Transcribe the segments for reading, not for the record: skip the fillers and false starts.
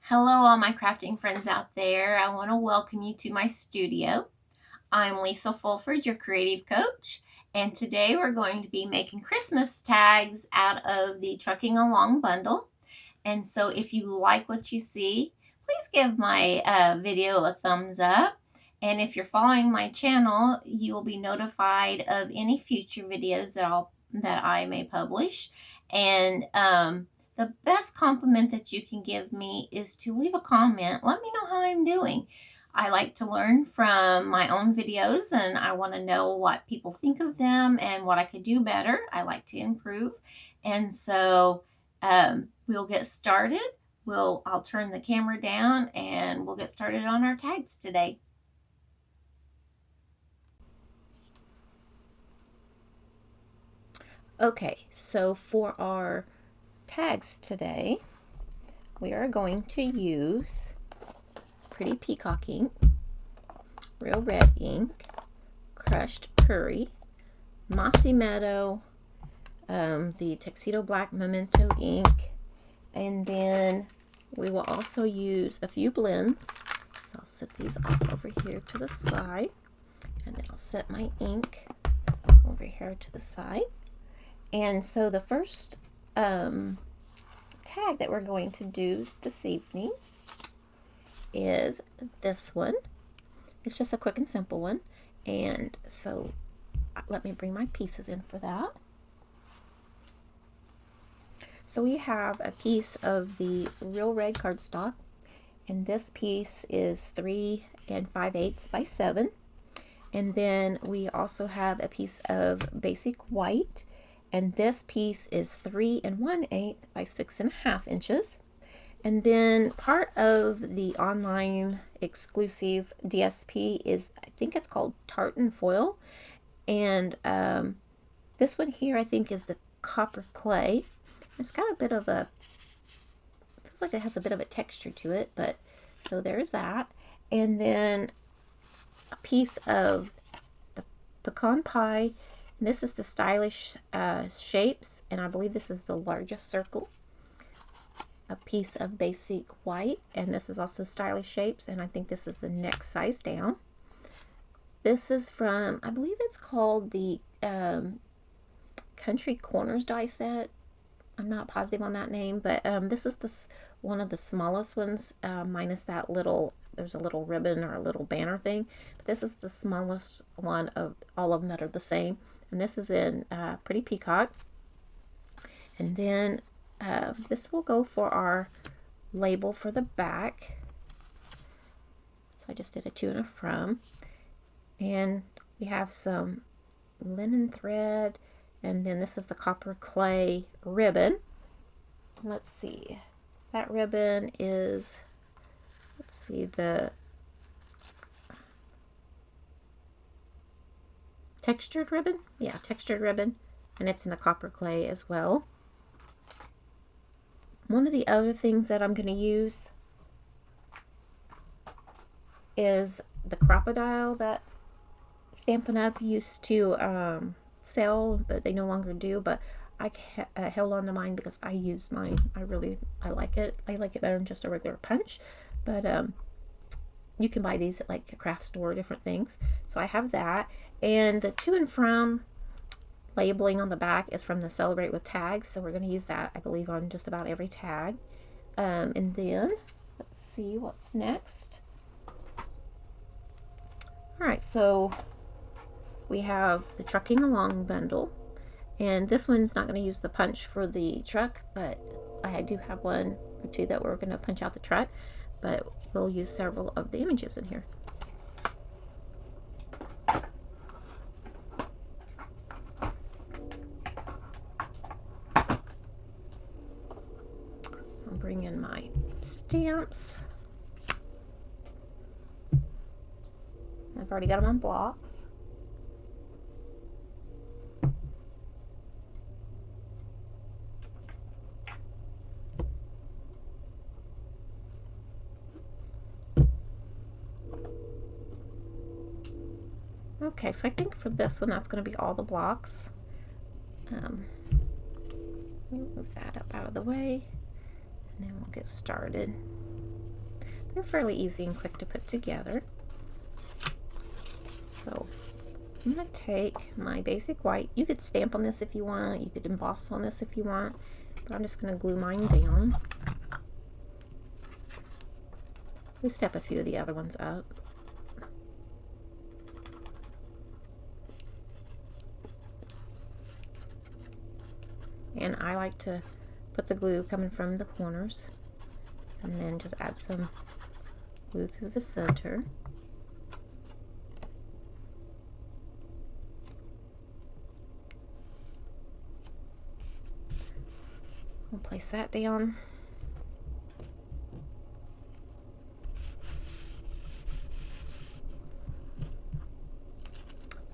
Hello, all my crafting friends out there. I want to welcome you to my studio. I'm Lisa Fulford, your creative coach, and today we're going to be making Christmas tags out of the Trucking Along bundle. And so if you like what you see, please give my video a thumbs up. And if you're following my channel, you will be notified of any future videos that I may publish. And the best compliment that you can give me is to leave a comment. Let me know how I'm doing. I like to learn from my own videos, and I want to know what people think of them and what I could do better. I like to improve. And so we'll get started. I'll turn the camera down and we'll get started on our tags today. Okay, so for our tags today, we are going to use Pretty Peacock ink, Real Red ink, Crushed Curry, Mossy Meadow, the Tuxedo Black Memento ink, and then we will also use a few blends. So I'll set these off over here to the side, and then I'll set my ink over here to the side. And so the first tag that we're going to do this evening is this one. It's just a quick and simple one. And so let me bring my pieces in for that. So we have a piece of the Real Red cardstock, and this piece is 3 5/8 by 7. And then we also have a piece of basic white, and this piece is 3 1/8 by 6.5 inches. And then part of the online exclusive DSP is, I think it's called tartan foil, and this one here I think is the copper clay. It's got a bit of a, feels like it has a bit of a texture to it, but so there's that. And then a piece of the pecan pie, and this is the stylish shapes, and I believe this is the largest circle. A piece of basic white, and this is also stylish shapes, and I think this is the next size down. This is from, I believe it's called the Country Corners die set. I'm not positive on that name, but this is one of the smallest ones, minus that little, there's a little ribbon or a little banner thing. But this is the smallest one of all of them that are the same. And this is in Pretty Peacock. And then this will go for our label for the back. So I just did a to and a from. And we have some linen thread, and then this is the copper clay ribbon. Let's see, that ribbon is, let's see, the textured ribbon. Yeah, textured ribbon, and it's in the copper clay as well. One of the other things that I'm going to use is the crocodile that Stampin' Up used to sell, but they no longer do. But I held on to mine because I use mine. I like it. I like it better than just a regular punch. But you can buy these at like a craft store, different things. So I have that, and the to and from labeling on the back is from the Celebrate with Tags, so we're going to use that, I believe, on just about every tag. And then let's see what's next. All right, so we have the Trucking Along bundle, and this one's not going to use the punch for the truck, but I do have one or two that we're going to punch out the truck, but we'll use several of the images in here. I'll bring in my stamps. I've already got them on blocks. Okay, so I think for this one, that's going to be all the blocks. Move that up out of the way, and then we'll get started. They're fairly easy and quick to put together. So I'm going to take my basic white. You could stamp on this if you want. You could emboss on this if you want. But I'm just going to glue mine down. We step a few of the other ones up. And I like to put the glue coming from the corners and then just add some glue through the center. We'll place that down.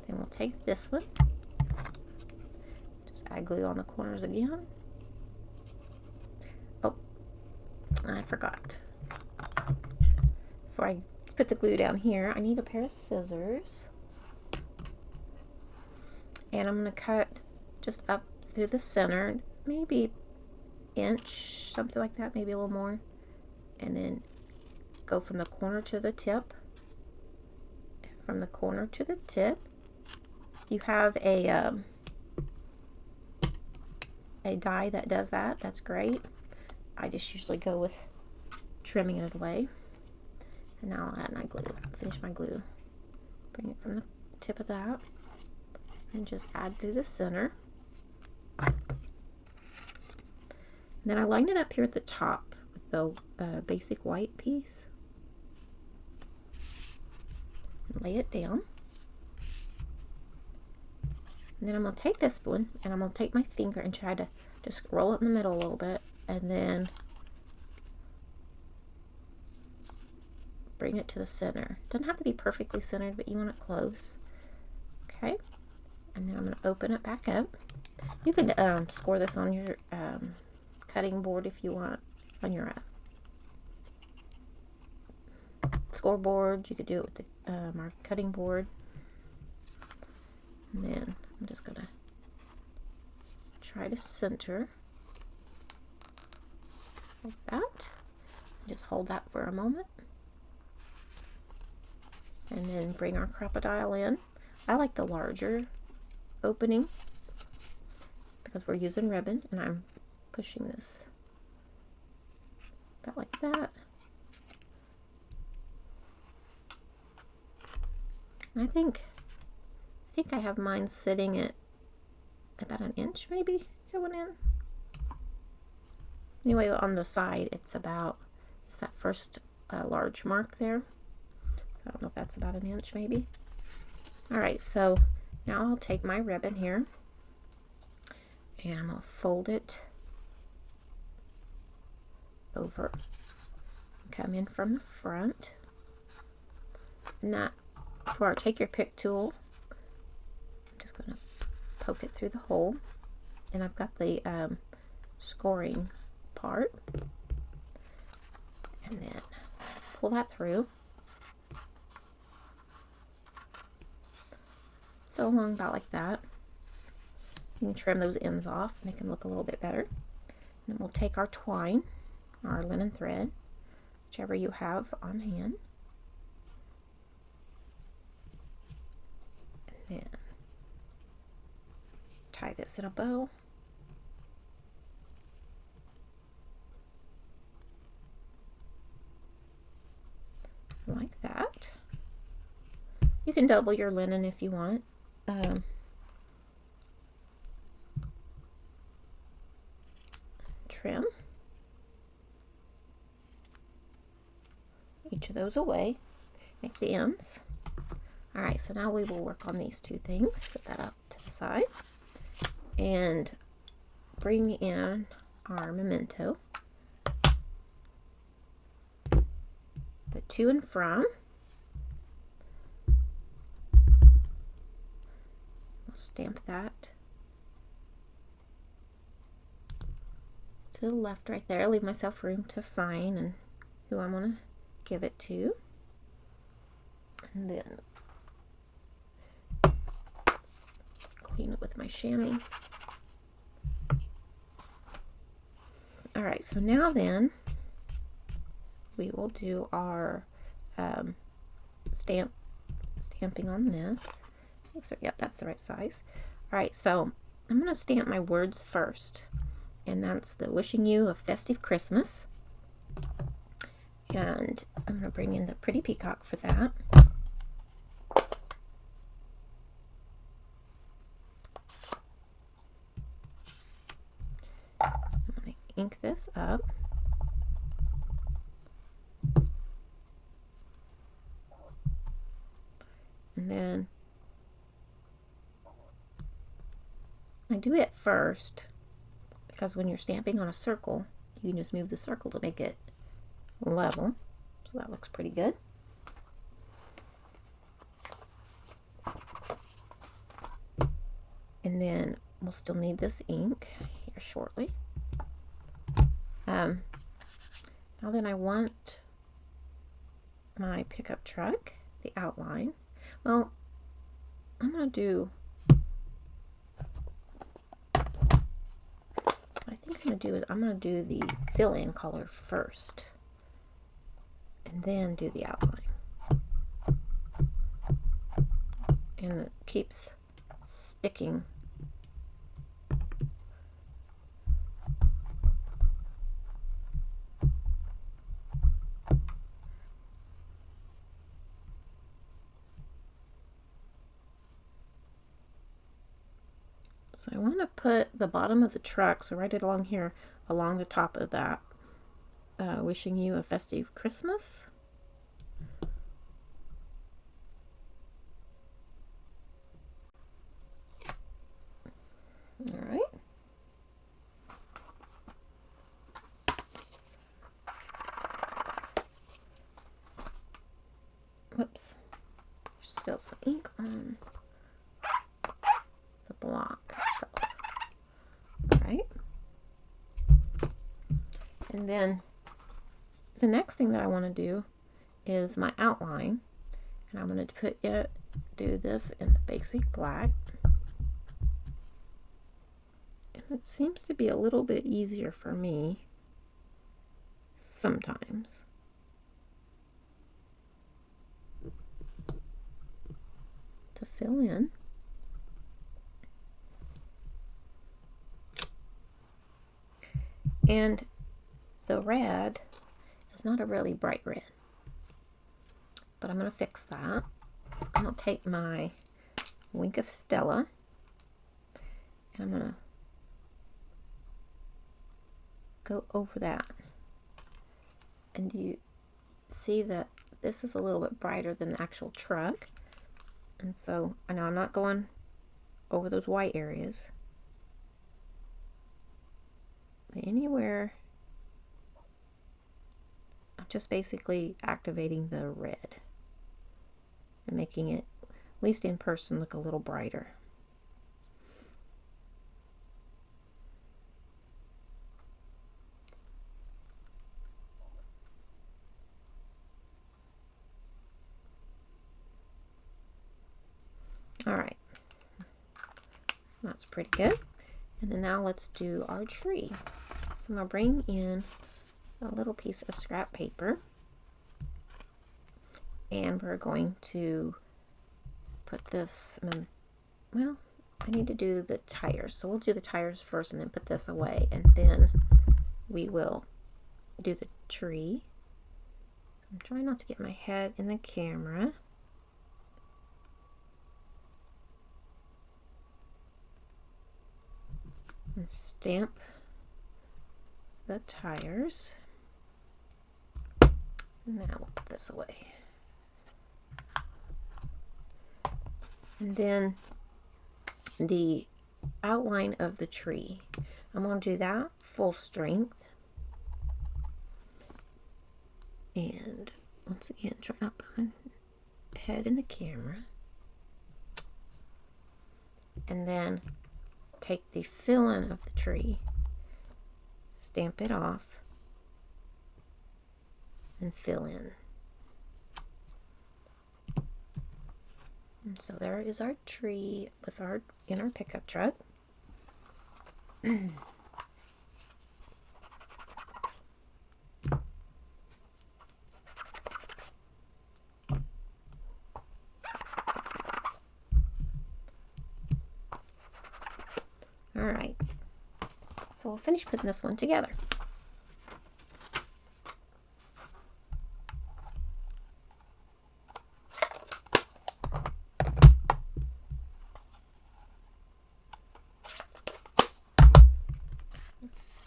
Then we'll take this one. Just add glue on the corners again. Oh, I forgot. Before I put the glue down here, I need a pair of scissors. And I'm going to cut just up through the center, maybe inch, something like that, maybe a little more, and then go from the corner to the tip, from the corner to the tip. You have a die that does that, that's great. I just usually go with trimming it away. And now I'll add my glue, finish my glue, bring it from the tip of that and just add through the center. And then I line it up here at the top with the basic white piece. And lay it down. And then I'm going to take this one and I'm going to take my finger and try to just roll it in the middle a little bit and then bring it to the center. Doesn't have to be perfectly centered, but you want it close. Okay. And then I'm going to open it back up. You can score this on your cutting board if you want, on your scoreboard. You could do it with the our cutting board. And then I'm just going to try to center like that. Just hold that for a moment. And then bring our crocodile in. I like the larger opening because we're using ribbon, and I'm pushing this about like that. And I think I have mine sitting at about an inch maybe going in. Anyway, on the side it's that first large mark there. So I don't know if that's about an inch maybe. Alright, so now I'll take my ribbon here and I'm going to fold it over, come in from the front, and that, before I take your pick tool, I'm just going to poke it through the hole, and I've got the scoring part, and then pull that through. So along about like that. You can trim those ends off, make them look a little bit better. And then we'll take our twine, our linen thread, whichever you have on hand, and then tie this in a bow. Like that. You can double your linen if you want. Trim each of those away, make the ends. Alright, so now we will work on these two things. Set that up to the side and bring in our memento, the to and from. We'll stamp that to the left right there. Leave myself room to sign and who I want to give it to. And then clean it with my chamois. Alright, so now then we will do our stamping on this. So, yep, that's the right size. All right, so I'm going to stamp my words first, and that's the wishing you a festive Christmas. And I'm going to bring in the Pretty Peacock for that. I'm going to ink this up. And then I do it first because when you're stamping on a circle, you can just move the circle to make it level. So that looks pretty good. And then we'll still need this ink here shortly. Now then I want my pickup truck, the outline. Well, I'm going to do, what I think I'm going to do is I'm going to do the fill-in color first and then do the outline. And it keeps sticking. So I want to put the bottom of the truck, so right along here, along the top of that, wishing you a festive Christmas. All right. Whoops. There's still some ink on the block itself. All right. And then the next thing that I want to do is my outline. And I'm going to do this in the basic black. And it seems to be a little bit easier for me sometimes. To fill in. And the red is not a really bright red, but I'm going to fix that. I'm going to take my Wink of Stella and I'm going to go over that. And you see that this is a little bit brighter than the actual truck. And so I know I'm not going over those white areas, but anywhere, I'm just basically activating the red and making it, at least in person, look a little brighter. All right, that's pretty good. And then now let's do our tree. So I'm going to bring in a little piece of scrap paper and we're going to put this, well, I need to do the tires. So we'll do the tires first and then put this away, and then we will do the tree. I'm trying not to get my head in the camera. And stamp the tires. Now we'll put this away. And then the outline of the tree, I'm going to do that full strength. And once again, try not to put my head in the camera. And then take the fill-in of the tree, stamp it off, and fill in. And so there is our tree with in our pickup truck. right, so we'll finish putting this one together.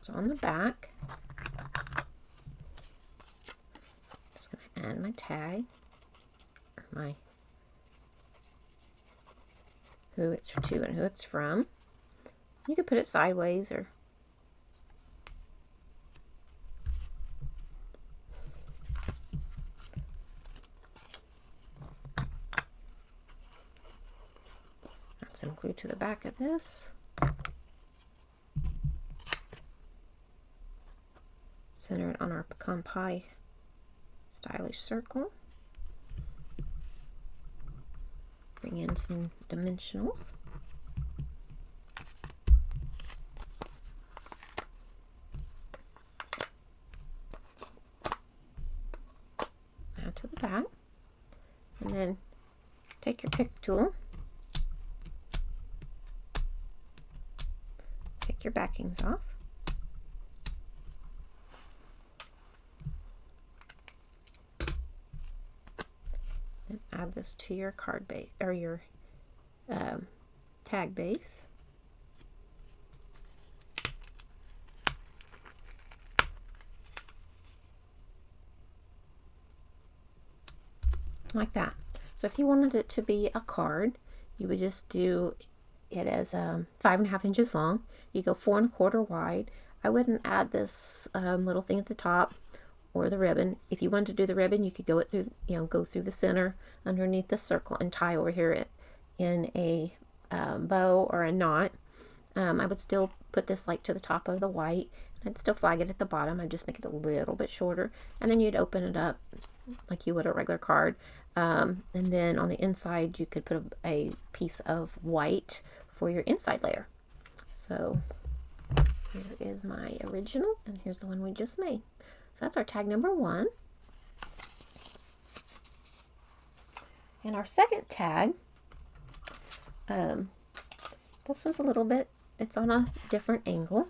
So on the back, just going to add my tag, or my who it's to and who it's from. You could put it sideways or add some glue to the back of this. Center it on our pecan pie stylish circle. Bring in some dimensionals. Add to the back. And then take your pick tool. Take your backings off. Add this to your card base or your tag base. Like that. So if you wanted it to be a card, you would just do it as 5.5 inches long. You go 4 1/4 wide. I wouldn't add this little thing at the top or the ribbon. If you wanted to do the ribbon, you could go it through, go through the center underneath the circle and tie over here in a bow or a knot. I would still put this like to the top of the white. I'd still flag it at the bottom. I'd just make it a little bit shorter, and then you'd open it up like you would a regular card. And then on the inside, you could put a piece of white for your inside layer. So here is my original, and here's the one we just made. So that's our tag number 1. And our second tag, this one's a little bit, it's on a different angle.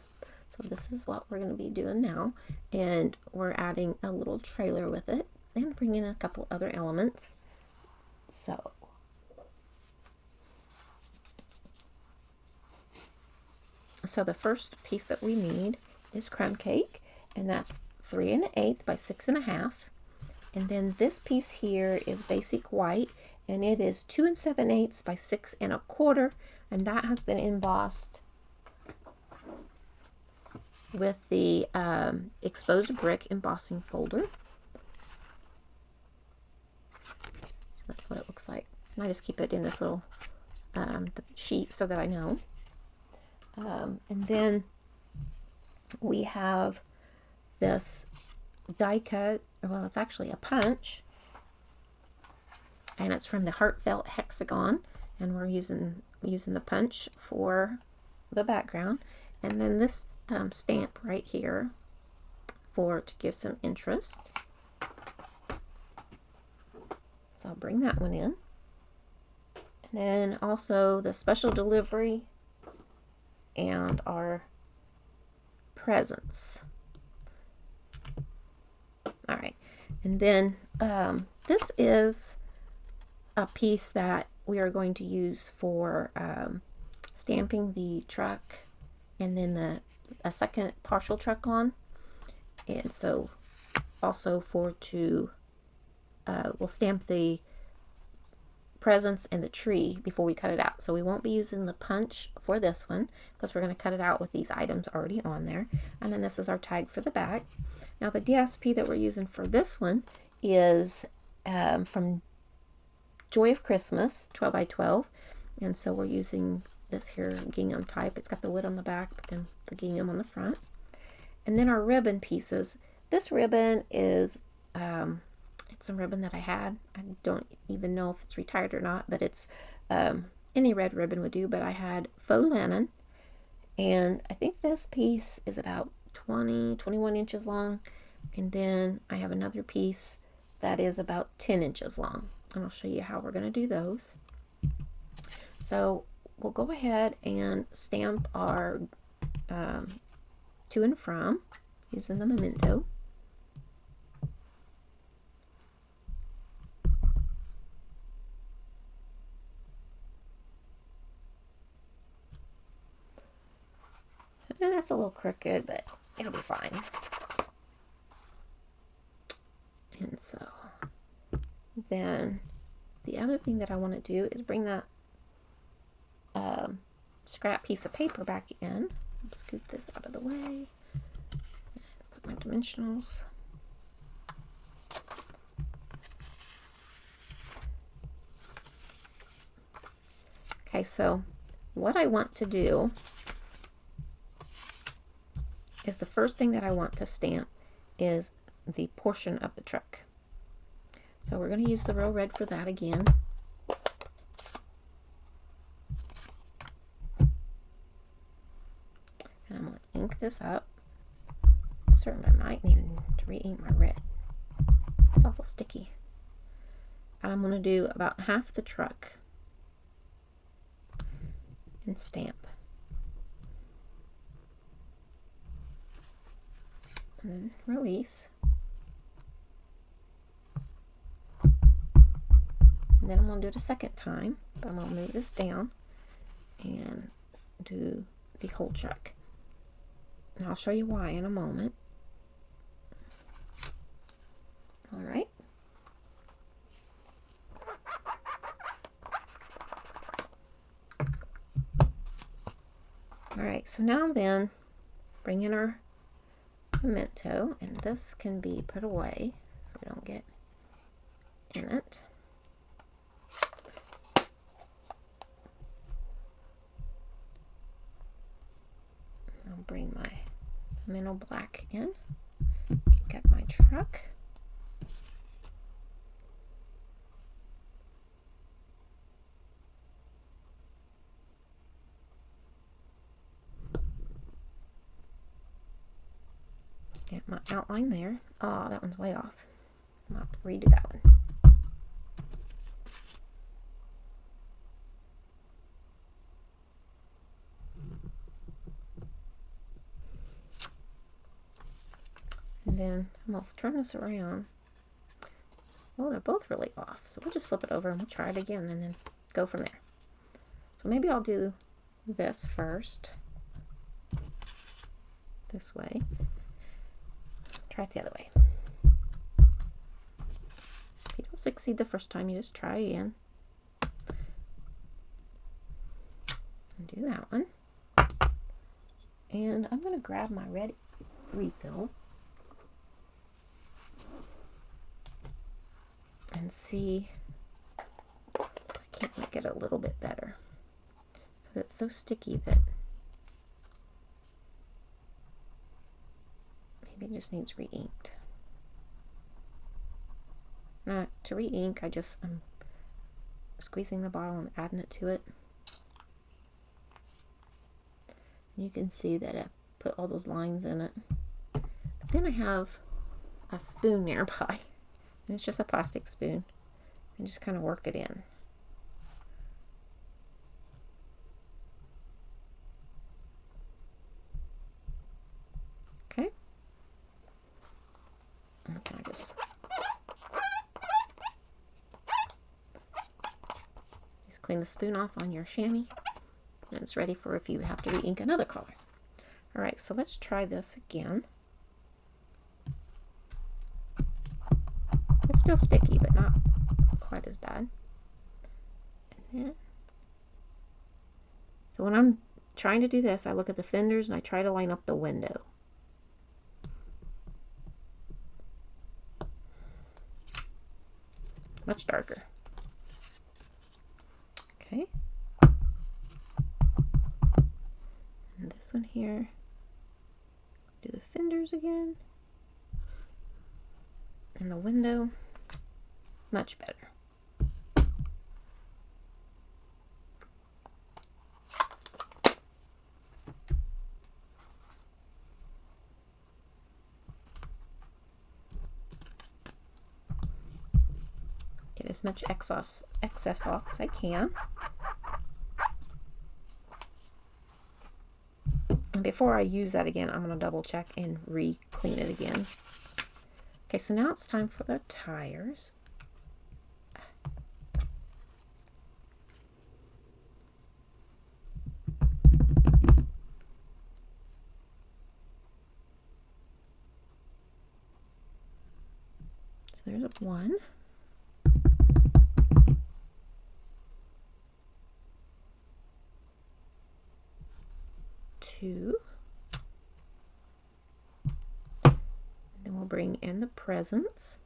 So this is what we're going to be doing now. And we're adding a little trailer with it and bringing in a couple other elements. So the first piece that we need is crumb cake, and that's 3 1/8 by 6 1/2. And then this piece here is basic white, and it is 2 7/8 by 6 1/4, and that has been embossed with the exposed brick embossing folder. So that's what it looks like. And I just keep it in this little sheet so that I know. And then we have this die cut, well, it's actually a punch, and it's from the HEARTFELT HEXAGON, and we're using the punch for the background, and then this stamp right here to give some interest. So I'll bring that one in, and then also the special delivery and our presents. All right, and then this is a piece that we are going to use for stamping the truck, and then a second partial truck on, and so also we'll stamp the presents and the tree before we cut it out. So we won't be using the punch for this one because we're going to cut it out with these items already on there. And then this is our tag for the back. Now the DSP that we're using for this one is from Joy of Christmas, 12 by 12. And so we're using this here gingham type. It's got the wood on the back, but then the gingham on the front. And then our ribbon pieces. This ribbon is it's some ribbon that I had. I don't even know if it's retired or not, but it's any red ribbon would do, but I had faux linen, and I think this piece is about 21 inches long, and then I have another piece that is about 10 inches long, and I'll show you how we're going to do those. So we'll go ahead and stamp our to and from using the Memento. And that's a little crooked, but it'll be fine. And so then the other thing that I want to do is bring that scrap piece of paper back in. Scoot this out of the way. Put my dimensionals. Okay, so what I want to do is the first thing that I want to stamp is the portion of the truck. So we're going to use the Real Red for that again. And I'm going to ink this up. I'm certain I might need to re-ink my red. It's awful sticky. And I'm going to do about half the truck and stamp. And then release. And then I'm going to do it a second time. But I'm going to move this down and do the whole truck. And I'll show you why in a moment. Alright. Alright, so now then, bring in our Memento, and this can be put away so we don't get in it. I'll bring my Memento Black in, get my truck. Stamp my outline there. Oh, that one's way off. I'm going to have to redo that one. And then I'm going to turn this around. Oh, they're both really off. So we'll just flip it over and we'll try it again and then go from there. So maybe I'll do this first. This way. Try it the other way. If you don't succeed the first time, you just try again. And do that one. And I'm going to grab my red refill and see if I can't make it a little bit better. Because it's so sticky that maybe it just needs re-inked. To re-ink, I'm squeezing the bottle and adding it to it. You can see that I put all those lines in it. But then I have a spoon nearby. And it's just a plastic spoon. And just kind of work it in. Okay. And can I just clean the spoon off on your chamois. And it's ready for if you have to re-ink another color. Alright, so let's try this again. It's still sticky, but not quite as bad. And then, so when I'm trying to do this, I look at the fenders and I try to line up the window. Much darker. Okay. And this one here. Do the fenders again. And the window. Much better. Get as much excess off as I can. And before I use that again, I'm going to double check and re-clean it again. Okay, so now it's time for the tires. So there's one. 2. Then we'll bring in the presents.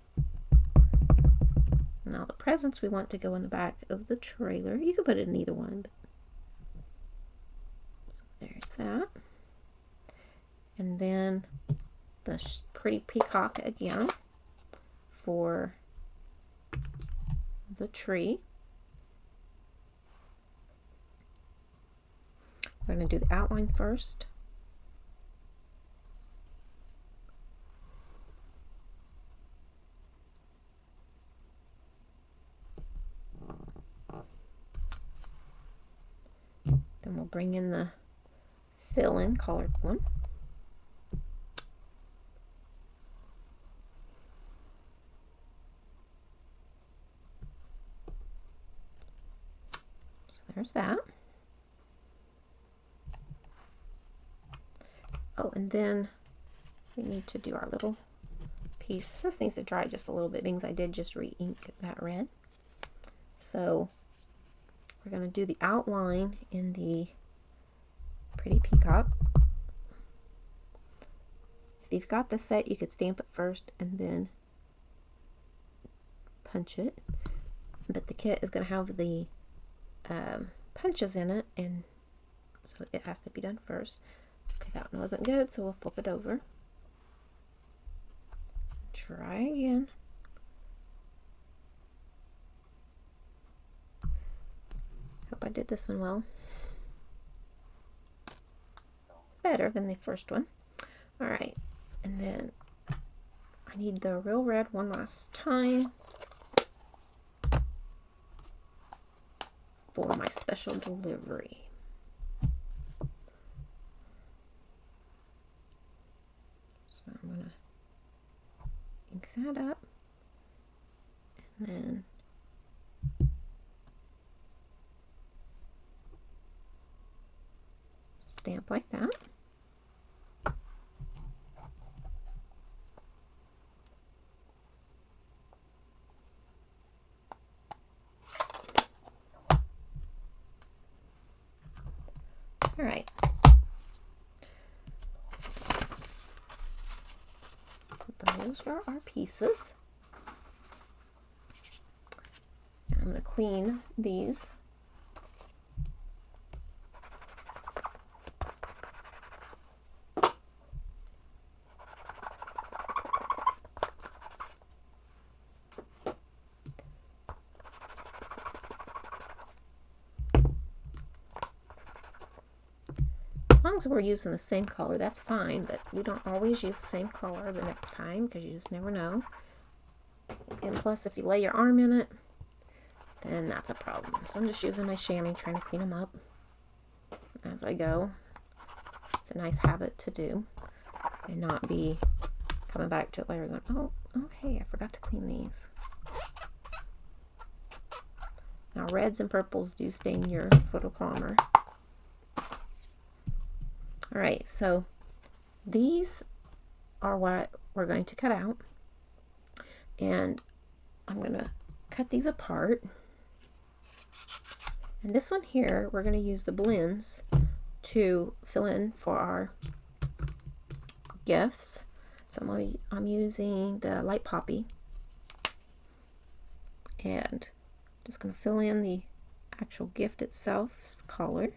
Now the presents we want to go in the back of the trailer. You can put it in either one. So there's that. And then the Pretty Peacock again for the tree. We're going to do the outline first. Then we'll bring in the fill-in colored one. So there's that. Oh, and then we need to do our little piece. This needs to dry just a little bit because I did just re-ink that red. So we're going to do the outline in the Pretty Peacock. If you've got the set, you could stamp it first and then punch it. But the kit is going to have the punches in it, and so it has to be done first. Okay, that one wasn't good, so we'll flip it over. Try again. Hope I did this one well. Better than the first one. Alright, and then I need the real red one last time for my special delivery. So I'm going to ink that up, and then stamp like that. All right. Those are our pieces. And I'm going to clean these. As long as we're using the same color, that's fine, but we don't always use the same color the next time because you just never know. And plus, if you lay your arm in it, then that's a problem. So I'm just using my chamois, trying to clean them up as I go. It's a nice habit to do and not be coming back to it later going, oh, hey, I forgot to clean these. Now, reds and purples do stain your photopolymer. Alright, so these are what we're going to cut out, and I'm going to cut these apart. And this one here, we're going to use the blends to fill in for our gifts. So I'm using the Light Poppy, and just going to fill in the actual gift itself's color.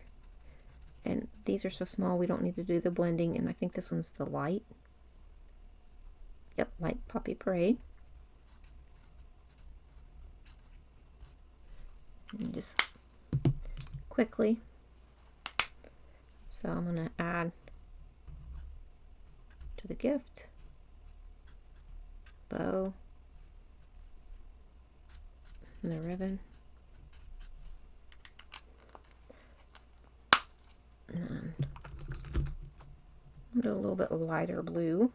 And these are so small we don't need to do the blending, and I think this one's the light. Yep, Light Poppy Parade. And just quickly. So I'm going to add to the gift, bow, and the ribbon. And I'm gonna do a little bit lighter blue.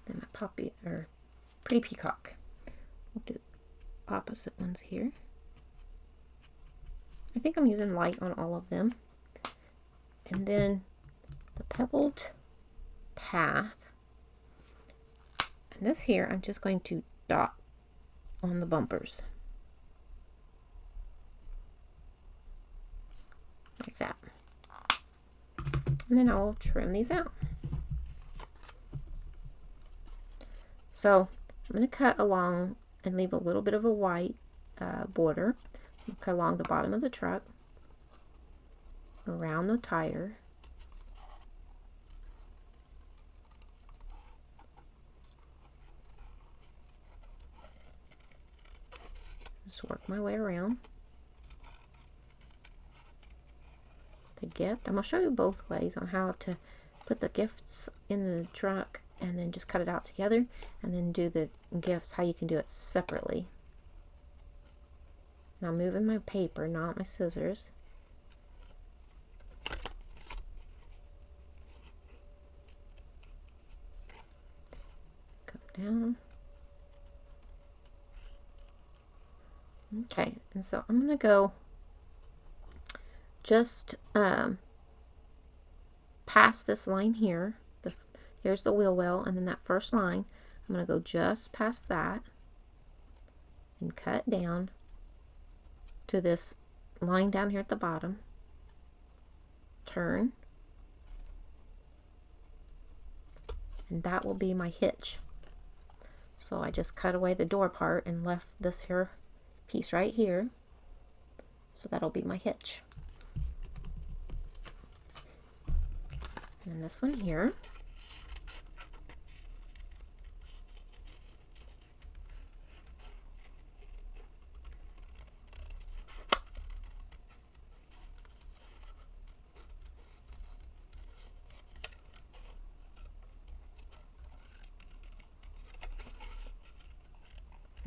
Then my poppy or Pretty Peacock. We'll do opposite ones here. I think I'm using light on all of them. And then the Pebbled Path. And this here, I'm just going to dot on the bumpers. Like that. And then I will trim these out. So I'm going to cut along and leave a little bit of a white border. Cut along the bottom of the truck, around the tire, just work my way around. The gift, I'm going to show you both ways on how to put the gifts in the truck and then just cut it out together, and then do the gifts, how you can do it separately. Now I'm moving my paper, not my scissors. Come down. Okay, and so I'm going to go just past this line here. Here's the wheel well, and then that first line, I'm going to go just past that and cut down to this line down here at the bottom, turn, and that will be my hitch. So I just cut away the door part and left this here piece right here, so that'll be my hitch. And then this one here,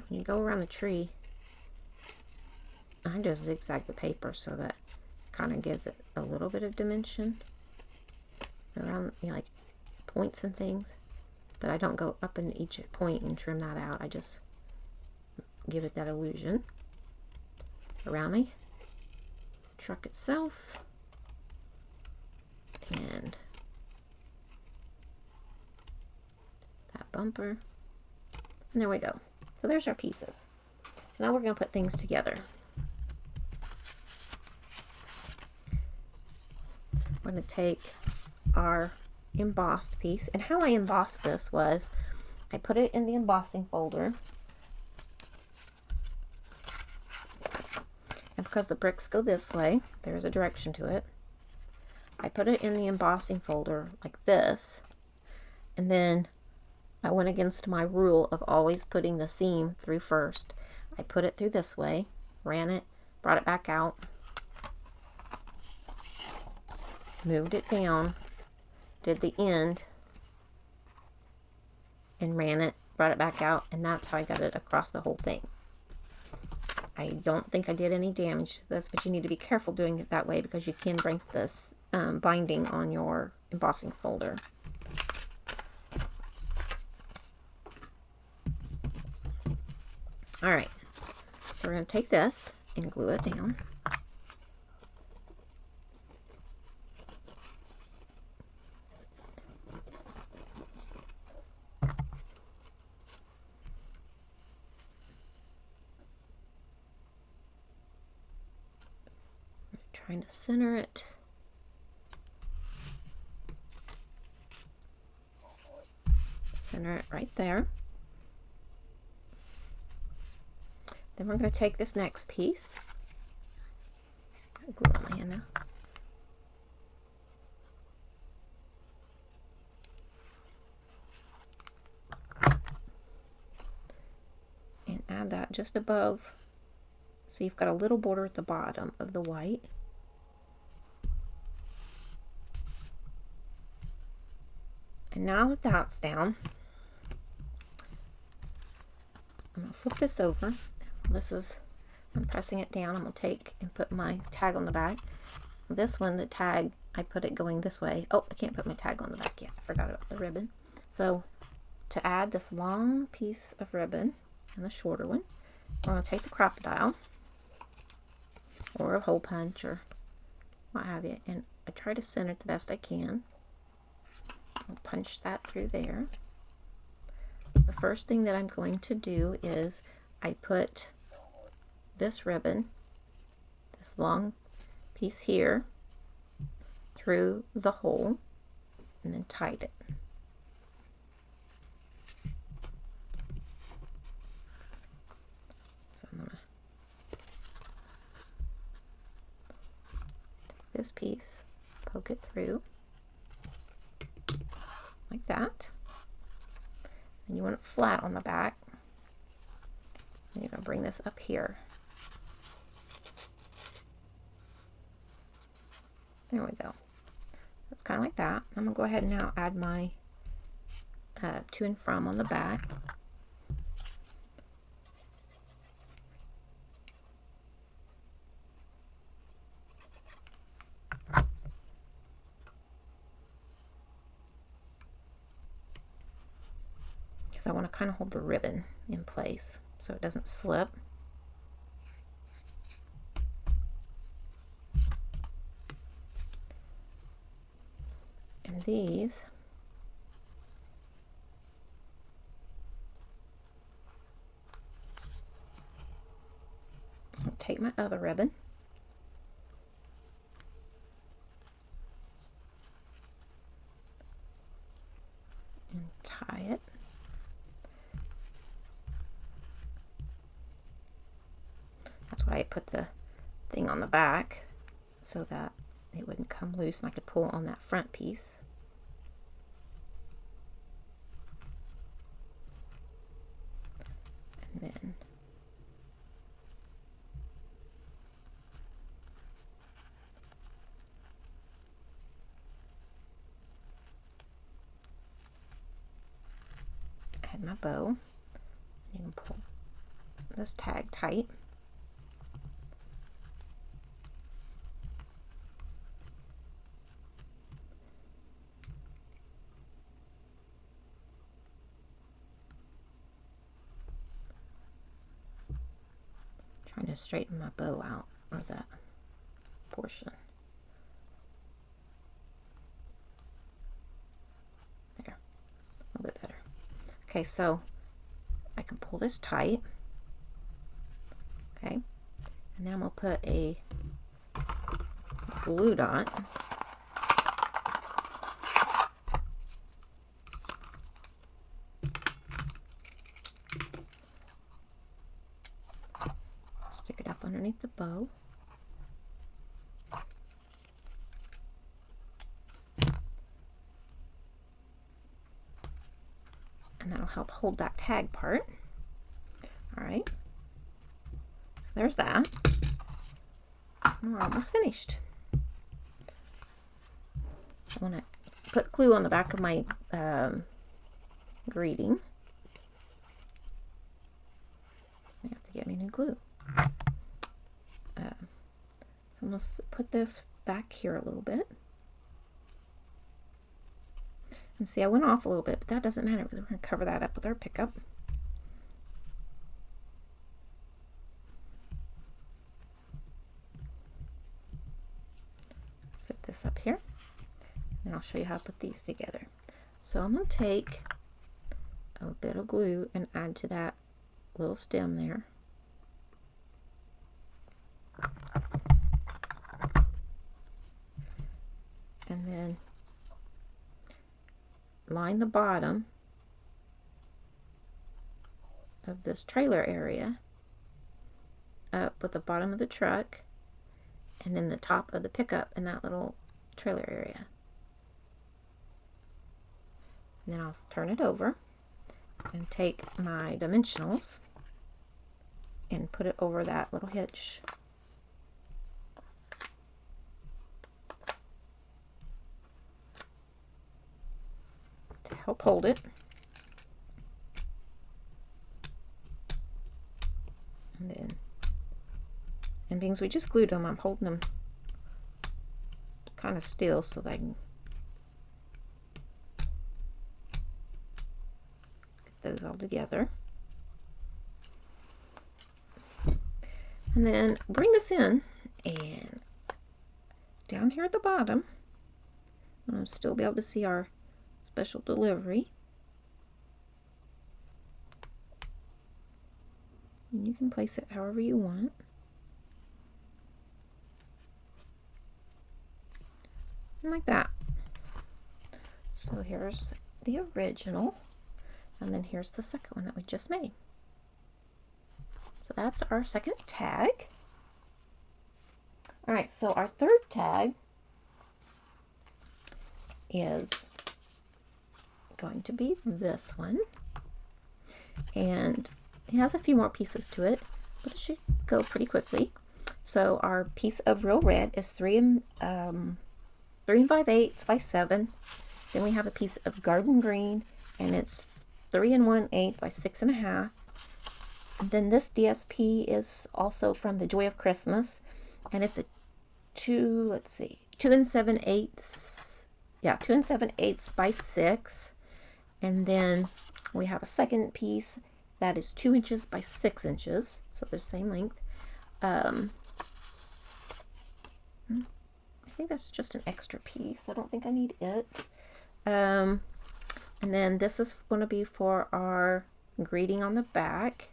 when you go around the tree, I just zigzag the paper so that kind of gives it a little bit of dimension around, you know, like points and things, but I don't go up in each point and trim that out. I just give it that illusion around my truck itself, and that bumper, and there we go. So there's our pieces. So now we're going to put things together. We're going to take our embossed piece, and how I embossed this was I put it in the embossing folder, and because the bricks go this way, there's a direction to it, I put it in the embossing folder like this, and then I went against my rule of always putting the seam through first. I put it through this way, ran it, brought it back out, moved it down, did the end, and ran it, brought it back out, and that's how I got it across the whole thing. I don't think I did any damage to this, but you need to be careful doing it that way because you can break this binding on your embossing folder. Alright, so we're going to take this and glue it down. Trying to center it. Center it right there. Then we're going to take this next piece. Glue on my hand now. And add that just above. So you've got a little border at the bottom of the white. And now that that's down, I'm going to flip this over. I'm pressing it down. I'm going to take and put my tag on the back. This one, the tag, I put it going this way. Oh, I can't put my tag on the back yet. I forgot about the ribbon. So to add this long piece of ribbon and the shorter one, we're going to take the crocodile or a hole punch or what have you, and I try to center it the best I can. I'll punch that through there. The first thing that I'm going to do is I put this ribbon, this long piece here, through the hole and then tied it. So I'm going to take this piece, poke it through like that. And you want it flat on the back. And you're going to bring this up here. There we go. That's kind of like that. I'm going to go ahead and now add my to and from on the back. I want to kind of hold the ribbon in place so it doesn't slip. And these I'll take my other ribbon and tie it. That's why I put the thing on the back so that it wouldn't come loose and I could pull on that front piece. And then add my bow. You can pull this tag tight. Trying to straighten my bow out of that portion. There, a little bit better. Okay, so I can pull this tight. Okay, and then I'm going to put a glue dot stick it up underneath the bow. And that'll help hold that tag part. All right, so there's that. And we're almost finished. I want to put glue on the back of my greeting. I have to get me new glue. So I'm going to put this back here a little bit. And see, I went off a little bit, but that doesn't matter because we're going to cover that up with our pickup. Set this up here, and I'll show you how to put these together. So I'm going to take a bit of glue and add to that little stem there. And then line the bottom of this trailer area up with the bottom of the truck and then the top of the pickup in that little trailer area. And then I'll turn it over and take my dimensionals and put it over that little hitch. help hold it. And because we just glued them, I'm holding them kind of still so that I can get those all together. And then bring this in, and down here at the bottom, I'll still be able to see our special delivery. And you can place it however you want. And like that. So here's the original, and then here's the second one that we just made. So that's our second tag. All right, so our third tag is going to be this one, and it has a few more pieces to it, but it should go pretty quickly. So our piece of real red is 3 5/8 by 7. Then we have a piece of garden green, and it's 3 1/8 by 6 1/2. And then this DSP is also from the Joy of Christmas, and it's a 2 7/8. Yeah, 2 7/8 by 6. And then we have a second piece that is 2 inches by 6 inches, so they're the same length. I think that's just an extra piece. I don't think I need it. And then this is going to be for our greeting on the back.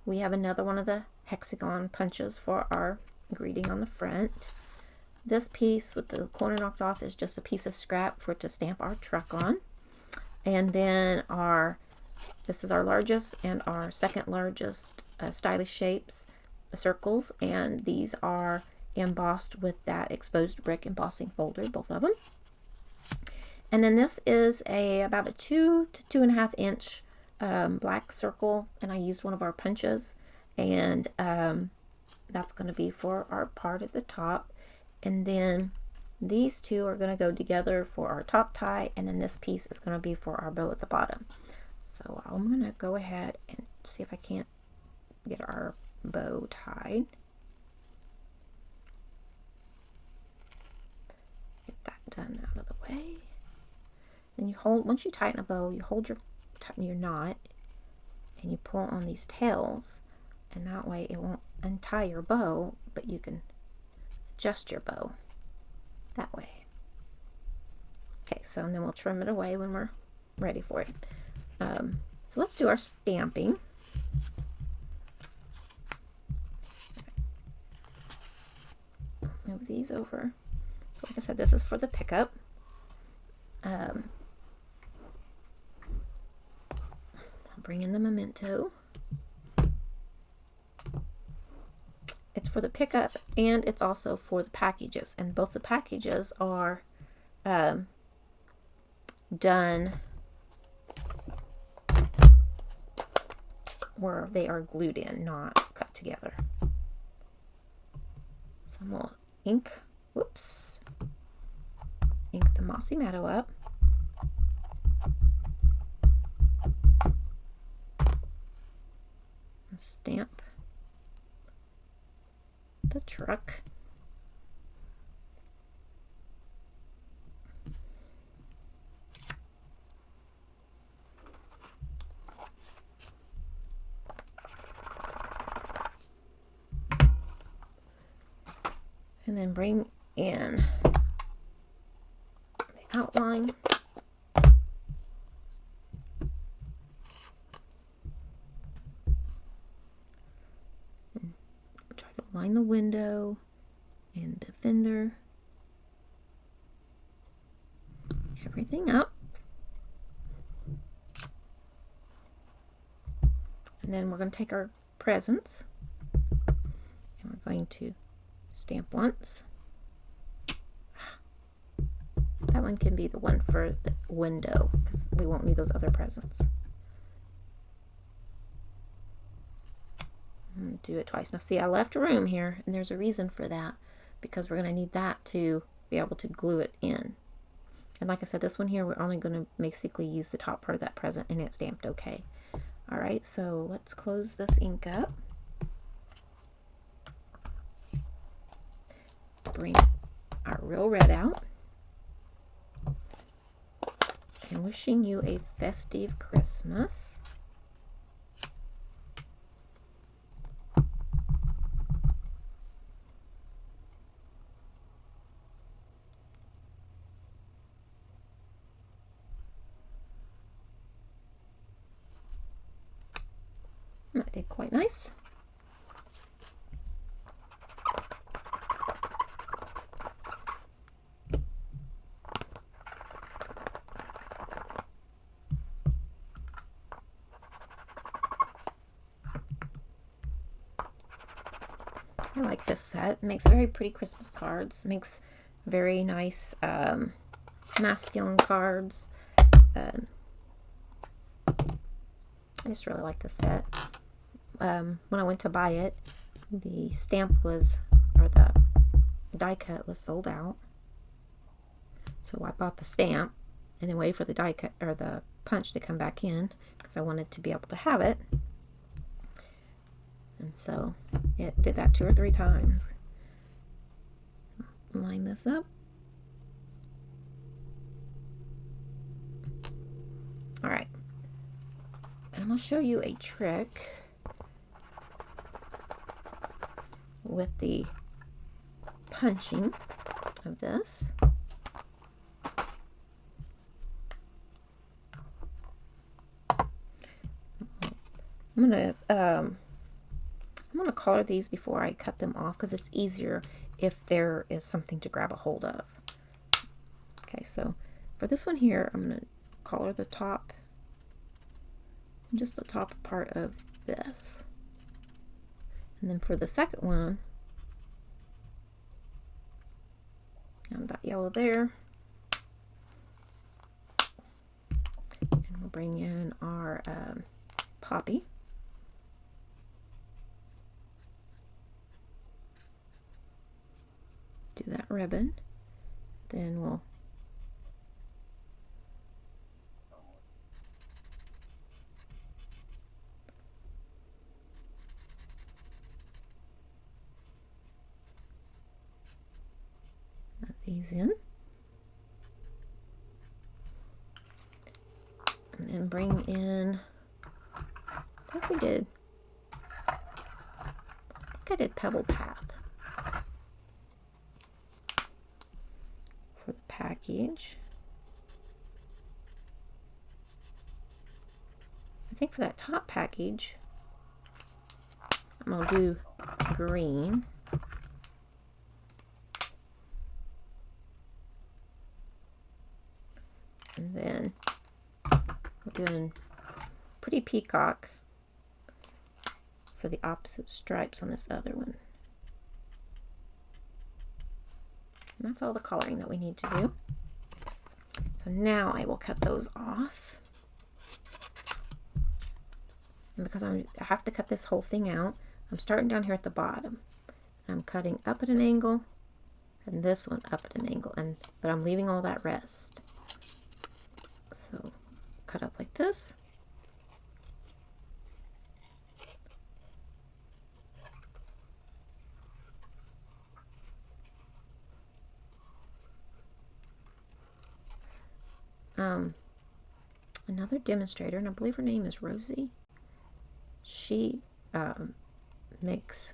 We have another one of the hexagon punches for our greeting on the front. This piece with the corner knocked off is just a piece of scrap for it to stamp our truck on. And then this is our largest and our second largest stylish shapes, circles, and these are embossed with that exposed brick embossing folder, both of them. And then this is about a 2 to 2.5 inch black circle, and I used one of our punches, and that's going to be for our part at the top. And then these two are going to go together for our top tie, and then this piece is going to be for our bow at the bottom. So I'm going to go ahead and see if I can't get our bow tied. Get that done out of the way. Then you hold, once you tighten a bow, you hold your knot and you pull on these tails, and that way it won't untie your bow, but you can adjust your bow that way. Okay, so and then we'll trim it away when we're ready for it. So let's do our stamping. Move these over. So like I said, this is for the pickup. I'll bring in the Memento. It's for the pickup, and it's also for the packages, and both the packages are done where they are glued in, not cut together. So I'm gonna ink the Mossy Meadow up. And stamp the truck. And then bring in the outline. And try to line the window and the fender. Everything up. And then we're going to take our presents and we're going to stamp once. That one can be the one for the window because we won't need those other presents. Do it twice. Now see, I left room here, and there's a reason for that, because we're going to need that to be able to glue it in. And like I said, this one here, we're only going to basically use the top part of that present, and it's stamped okay. All right, so let's close this ink up. Bring our Real Red out. And wishing you a festive Christmas. That did quite nice. I like this set. It makes very pretty Christmas cards. It makes very nice masculine cards. I just really like this set. When I went to buy it, the stamp was, or the die cut was sold out. So I bought the stamp and then waited for the die cut or the punch to come back in because I wanted to be able to have it. And so it did that 2 or 3 times. Line this up. All right. And I'm going to show you a trick with the punching of this. I'm going to color these before I cut them off because it's easier if there is something to grab a hold of. Okay, so for this one here, I'm going to color the top, just the top part of this. And then for the second one, have that yellow there. And we'll bring in our poppy. Do that ribbon. Then we'll add these in. And then bring in, I think I did Pebbled Path. For the package. I think for that top package, I'm going to do green. And then we're doing Pretty Peacock for the opposite stripes on this other one. And that's all the coloring that we need to do. So now I will cut those off. And because I have to cut this whole thing out, I'm starting down here at the bottom. I'm cutting up at an angle, and this one up at an angle, but I'm leaving all that rest. So cut up like this. Another demonstrator, and I believe her name is Rosie. She makes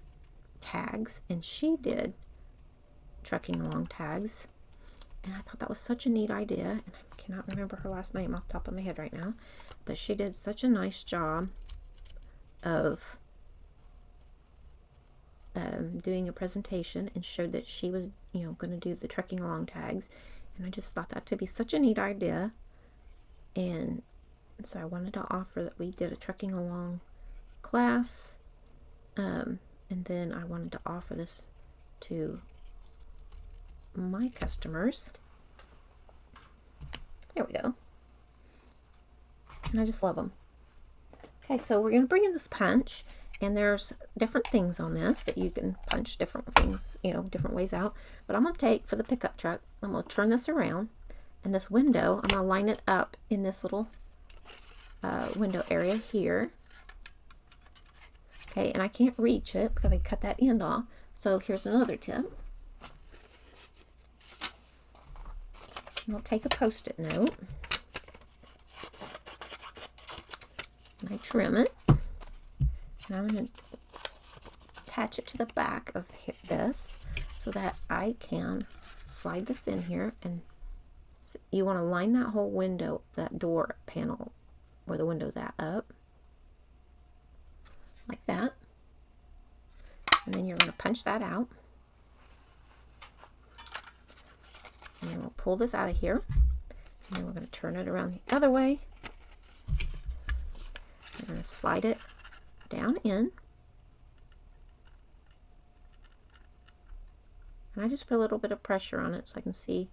tags, and she did trucking along tags, and I thought that was such a neat idea, and I cannot remember her last name off the top of my head right now, but she did such a nice job of doing a presentation and showed that she was, going to do the trekking along tags, and I just thought that to be such a neat idea. And so I wanted to offer that we did a trekking along class, and then I wanted to offer this to my customers. There we go. And I just love them. Okay, so we're going to bring in this punch, and there's different things on this that you can punch different things, different ways out. But I'm going to take, for the pickup truck, I'm going to turn this around, And this window, I'm going to line it up in this little window area here. Okay, and I can't reach it because I cut that end off. So here's another tip. I'll take a Post-it note and I trim it. And I'm going to attach it to the back of this so that I can slide this in here. And you want to line that whole window, that door panel where the window's at, up like that. And then you're going to punch that out. And then we'll pull this out of here. And then we're going to turn it around the other way. We're going to slide it down in. And I just put a little bit of pressure on it so I can see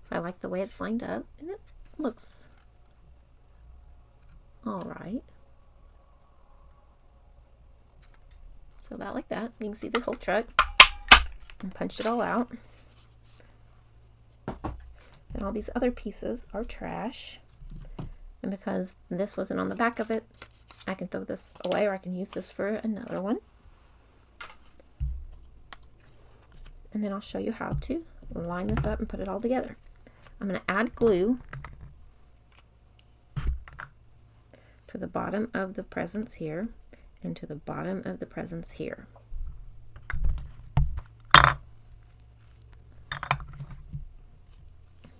if I like the way it's lined up. And it looks all right. So about like that. You can see the whole truck. And punch it all out. And all these other pieces are trash. And because this wasn't on the back of it, I can throw this away or I can use this for another one. And then I'll show you how to line this up and put it all together. I'm going to add glue to the bottom of the presents here and to the bottom of the presents here.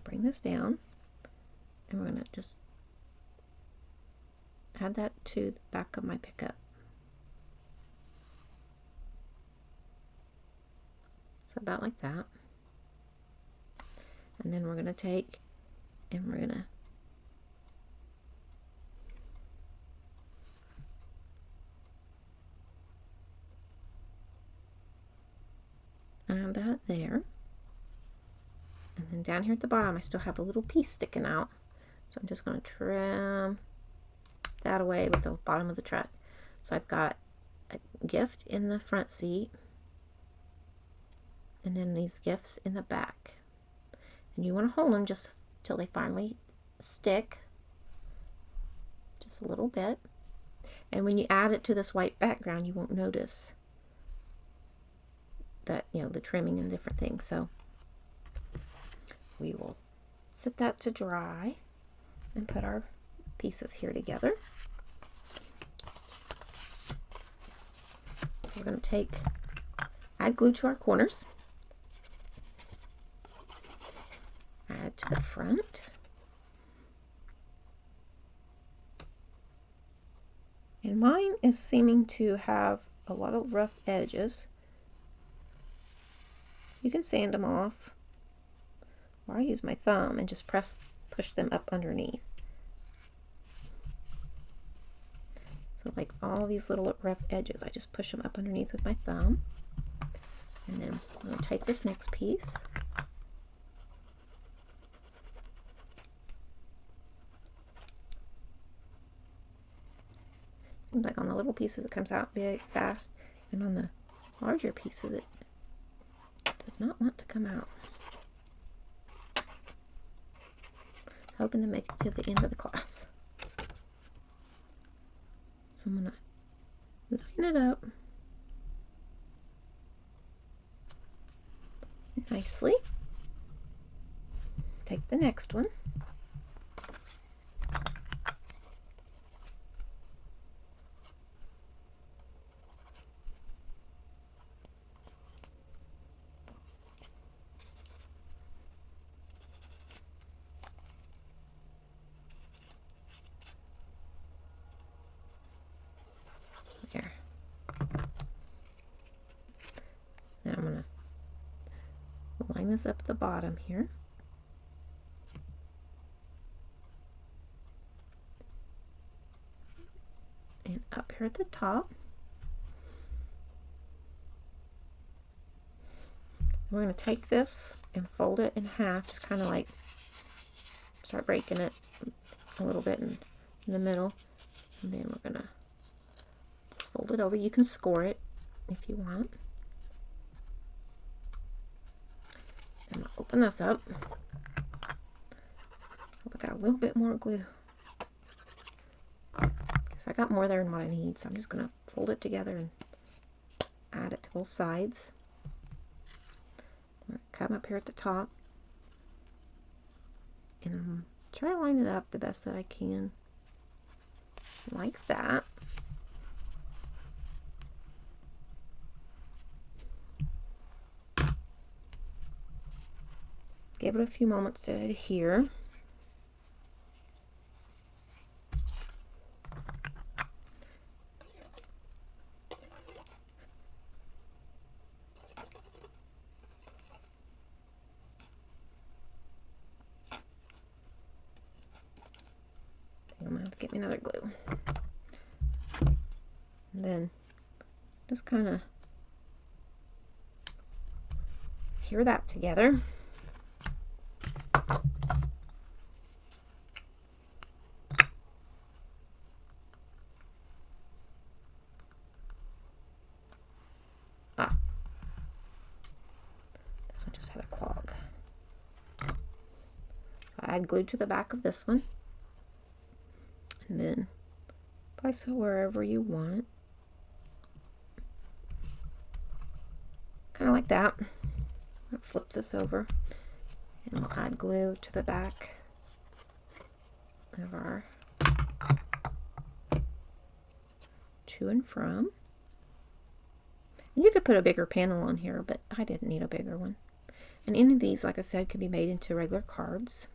Bring this down and we're going to just add that to the back of my pickup. So about like that. And then we're going to take and we're going to add that there. And then down here at the bottom I still have a little piece sticking out. So I'm just going to trim that away with the bottom of the truck. So I've got a gift in the front seat and then these gifts in the back. And you want to hold them just till they finally stick, just a little bit. And when you add it to this white background, you won't notice that, you know, the trimming and different things. So we will set that to dry and put our pieces here together. So we're going to add glue to our corners. Add to the front. And mine is seeming to have a lot of rough edges. You can sand them off, or I use my thumb and just push them up underneath. So like all these little rough edges, I just push them up underneath with my thumb. And then I'm going to take this next piece. Seems like on the little pieces it comes out big, fast, and on the larger pieces it does not want to come out. Hoping to make it to the end of the class. So I'm going to line it up nicely. Take the next one. There. Now I'm going to line this up at the bottom here. And up here at the top. We're going to take this and fold it in half, just kind of like start breaking it a little bit in the middle. And then we're going to fold it over. You can score it if you want. I'm going to open this up. I got a little bit more glue. So I got more there than what I need, so I'm just going to fold it together and add it to both sides. Come up here at the top and try to line it up the best that I can, like that. Give it a few moments to adhere. I'm gonna have to get me another glue. And then just kind of adhere that together. This one just had a clog. So I add glue to the back of this one. And then place it wherever you want. Kind of like that. I'll flip this over and we'll add glue to the back of our to and from. And you could put a bigger panel on here, but I didn't need a bigger one. And any of these, like I said, could be made into regular cards.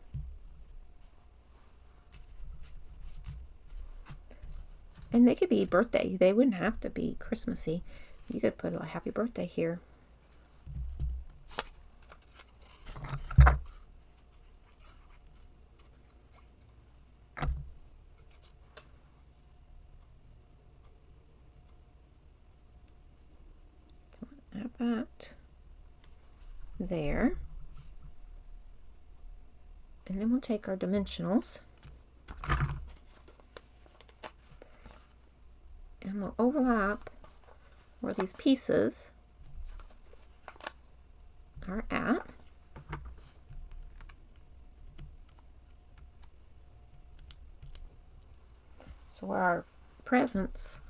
And they could be birthday. They wouldn't have to be Christmassy. You could put a happy birthday here. So add that there. And then we'll take our dimensionals. And we'll overlap where these pieces are at. So where our presents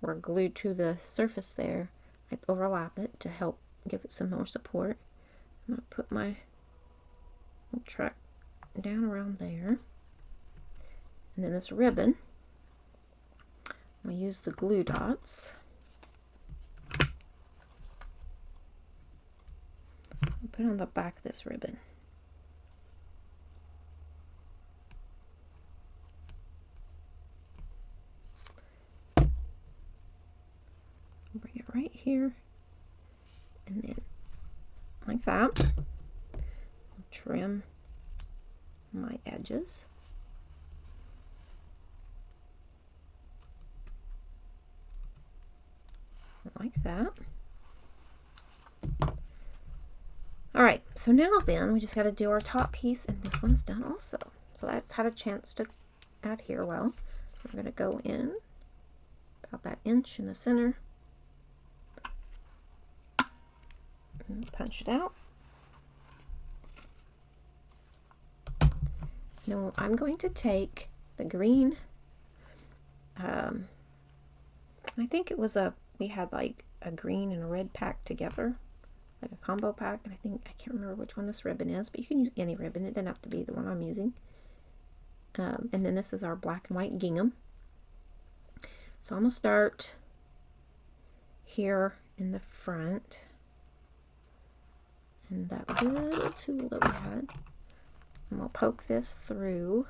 were glued to the surface there, I overlap it to help give it some more support. I'm going to put my little track down around there. And then this ribbon, I'll use the glue dots. I'll put it on the back of this ribbon. Bring it right here, and then like that. I'll trim my edges. Like that. Alright, so now then we just got to do our top piece, and this one's done also. So that's had a chance to adhere well. We're going to go in about that inch in the center and punch it out. Now I'm going to take the green, I think it was we had like a green and a red pack together, like a combo pack, and I can't remember which one this ribbon is, but you can use any ribbon. It doesn't have to be the one I'm using. And then this is our black and white gingham. So I'm going to start here in the front, and that little tool that we had, and we'll poke this through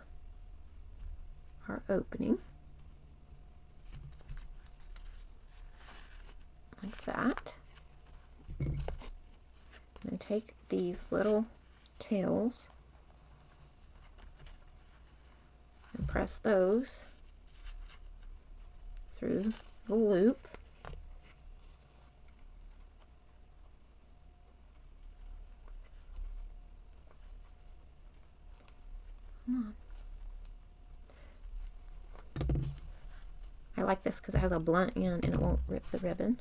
our opening. Like that. And then take these little tails and press those through the loop. Come on. I like this because it has a blunt end and it won't rip the ribbon.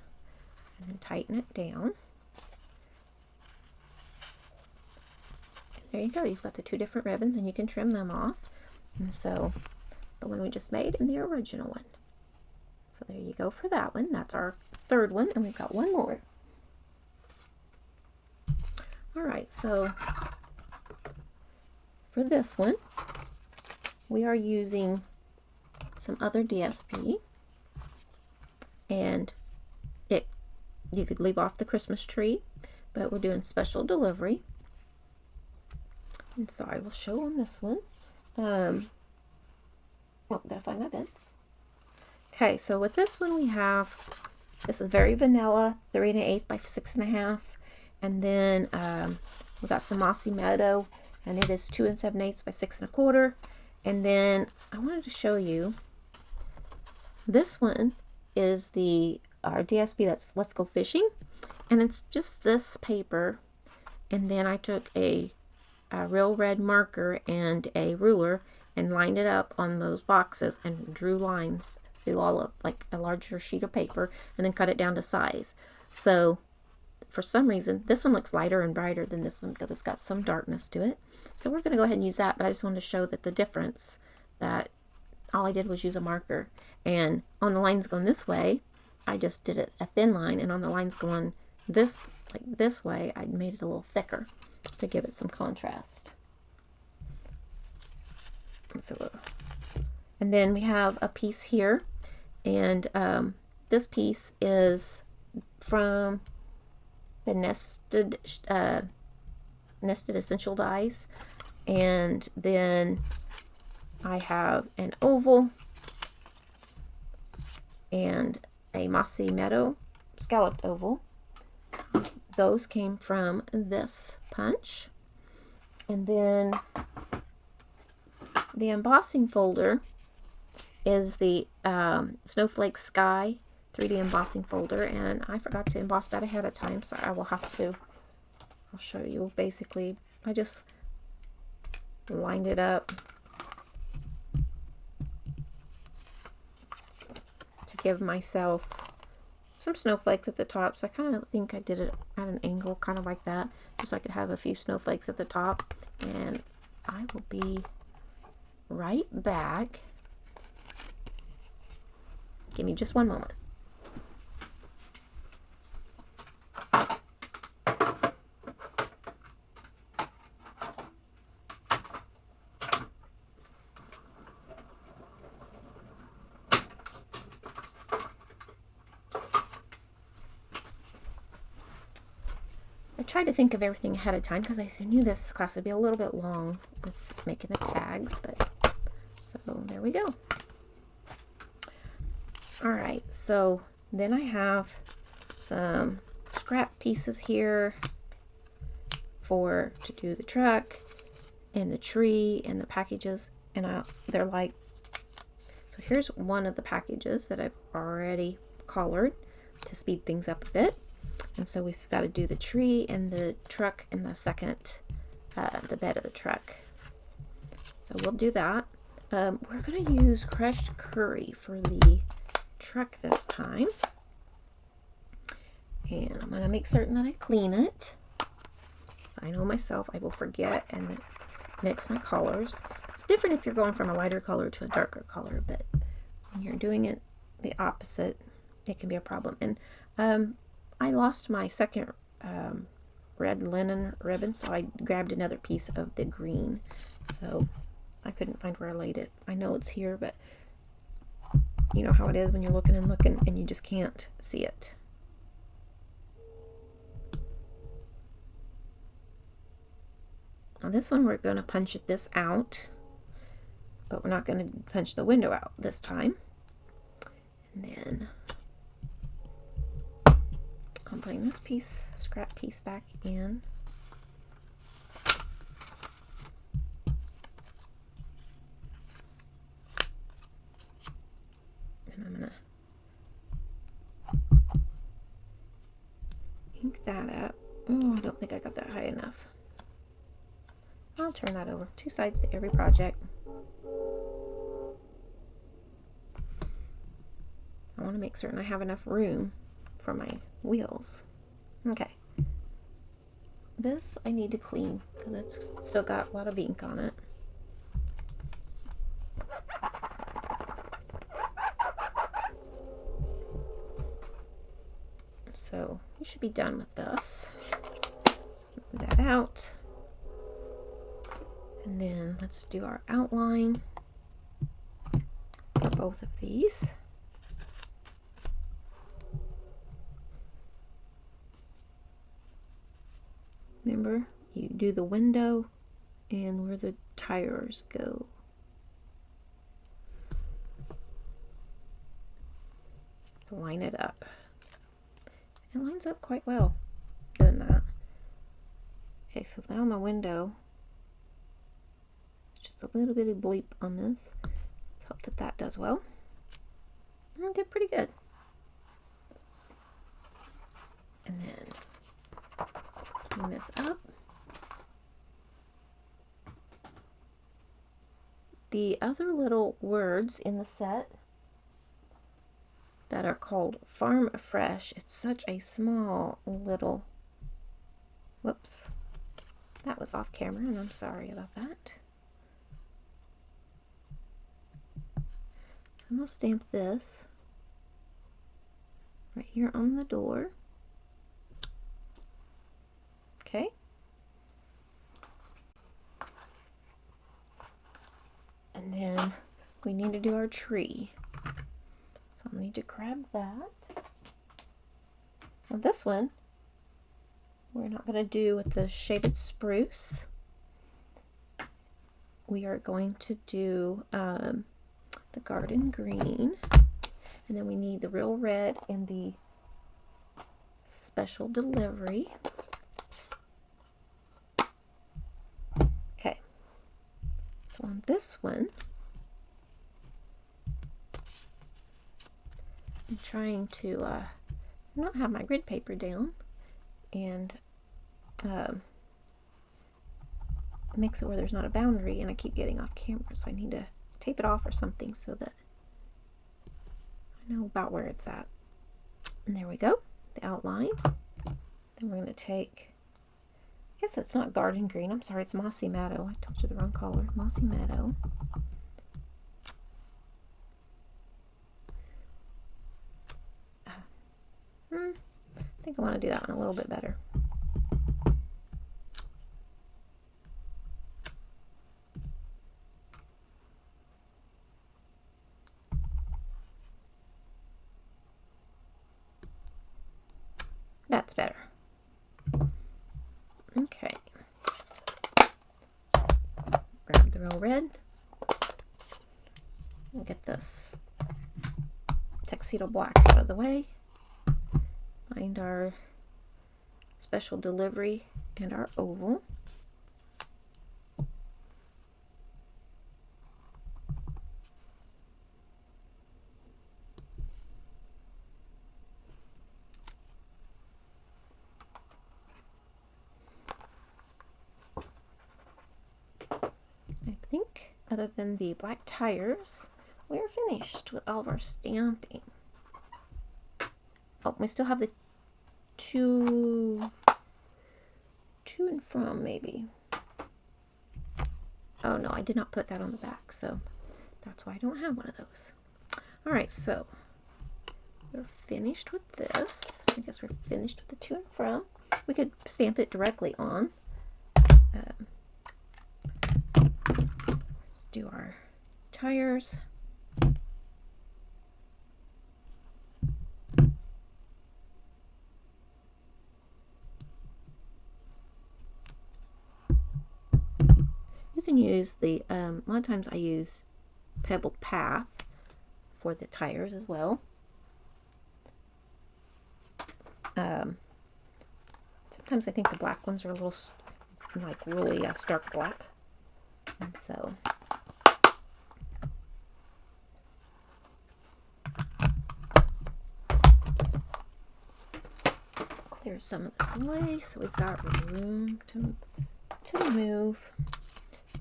And then tighten it down. And there you go. You've got the two different ribbons, and you can trim them off. And so the one we just made and the original one. So there you go for that one. That's our third one, and we've got one more. All right, so for this one, we are using some other DSP, and you could leave off the Christmas tree, but we're doing special delivery. And so I will show on this one. Oh, gotta find my bits. Okay, so with this one we have, this is very vanilla, 3 1/8 by 6 1/2, and then we got some Mossy Meadow, and it is 2 7/8 by 6 1/4. And then I wanted to show you, this one is our DSP that's Let's Go Fishing, and it's just this paper, and then I took a real red marker and a ruler and lined it up on those boxes and drew lines through all of, like, a larger sheet of paper, and then cut it down to size. So for some reason this one looks lighter and brighter than this one because it's got some darkness to it. So we're going to go ahead and use that, but I just wanted to show that the difference, that all I did was use a marker, and on the lines going this way I just did a thin line, and on the lines going this way I made it a little thicker to give it some contrast. And then we have a piece here, and this piece is from the nested essential dies, and then I have an oval and a Mossy Meadow scalloped oval. Those came from this punch. And then the embossing folder is the Snowflake Sky 3D embossing folder, and I forgot to emboss that ahead of time, so I will have to, I'll show you. Basically, I just lined it up to give myself some snowflakes at the top. So I kind of think I did it at an angle, kind of like that, just so I could have a few snowflakes at the top. And I will be right back. Give me just one moment. I tried to think of everything ahead of time because I knew this class would be a little bit long with making the tags, but so there we go. Alright, so then I have some scrap pieces here to do the truck and the tree and the packages, and they're like, so here's one of the packages that I've already colored to speed things up a bit. And so we've got to do the tree and the truck and the second, the bed of the truck. So we'll do that. We're going to use crushed curry for the truck this time. And I'm going to make certain that I clean it. I know myself, I will forget and mix my colors. It's different if you're going from a lighter color to a darker color, but when you're doing it the opposite, it can be a problem. And I lost my second red linen ribbon, so I grabbed another piece of the green. So I couldn't find where I laid it. I know it's here, but you know how it is when you're looking and you just can't see it. On this one, we're going to punch this out, but we're not going to punch the window out this time. And then I'll bring this piece, scrap piece, back in. And I'm going to ink that up. Oh, I don't think I got that high enough. I'll turn that over. 2 sides to every project. I want to make certain I have enough room for my wheels. Okay. this I need to clean because it's still got a lot of ink on it. So you should be done with this. Move that out. And then let's do our outline for both of these. Remember, you do the window and where the tires go. Line it up. It lines up quite well doing that. Okay, so now my window, just a little bit of bleep on this. Let's hope that that does well. I did pretty good. And then clean this up. The other little words in the set that are called Farm Fresh, it's such a small little, whoops, that was off camera and I'm sorry about that. So I'm going to stamp this right here on the door. Okay. And then we need to do our tree. So I need to grab that. Now this one, we're not going to do with the shaded spruce. We are going to do the garden green. And then we need the real red and the special delivery. Okay. So on this one, I'm trying to not have my grid paper down, and it makes it where there's not a boundary, and I keep getting off camera, so I need to tape it off or something so that I know about where it's at. And there we go, the outline. Then we're going to take, I guess that's not garden green, I'm sorry, it's Mossy Meadow. I told you the wrong color. Mossy Meadow. I think I want to do that one a little bit better. That's better. Okay. Grab the real red. We'll get this tuxedo black out of the way. Find our special delivery and our oval. I think other than the black tires, we're finished with all of our stamping. Oh, we still have the to and from, maybe. Oh no, I did not put that on the back, so that's why I don't have one of those. All right, so we're finished with this. I guess we're finished with the to and from. We could stamp it directly on. Let's do our tires. You can use the, a lot of times I use Pebbled Path for the tires as well. Sometimes I think the black ones are a little, like, really stark black. And so clear some of this away so we've got room to move.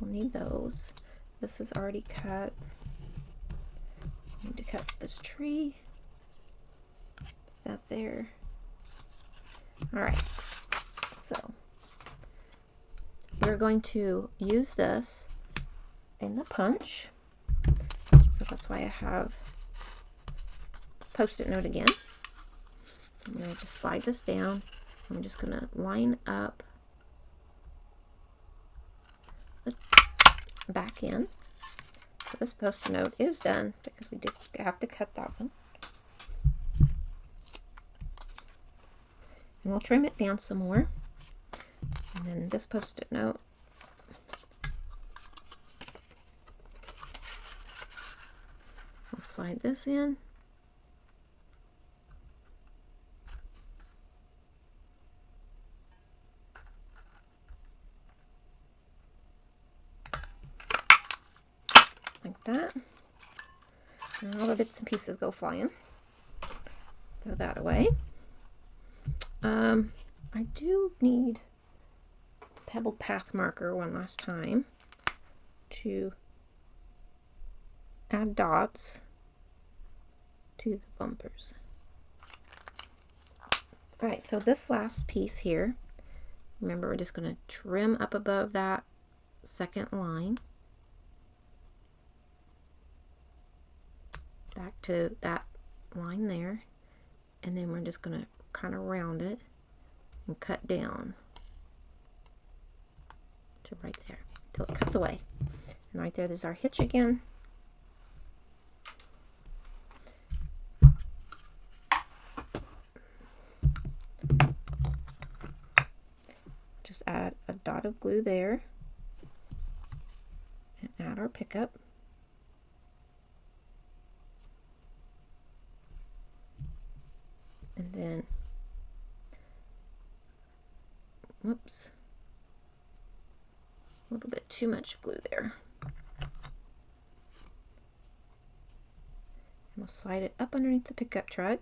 We'll need those. This is already cut. I need to cut this tree. Put that there. Alright, so we're going to use this in the punch. So that's why I have Post-it note again. I'm going to just slide this down. I'm just going to line up the back end. So this Post-it note is done because we did have to cut that one. And we'll trim it down some more. And then this Post-it note, we'll slide this in. Like that. And all the bits and pieces go flying. Throw that away. I do need Pebbled Path marker one last time to add dots to the bumpers. Alright, so this last piece here, remember we're just going to trim up above that second line. Back to that line there, and then we're just going to kind of round it and cut down to right there till it cuts away. And right there's our hitch again. Just add a dot of glue there and add our pickup. And then, whoops, a little bit too much glue there. And we'll slide it up underneath the pickup truck.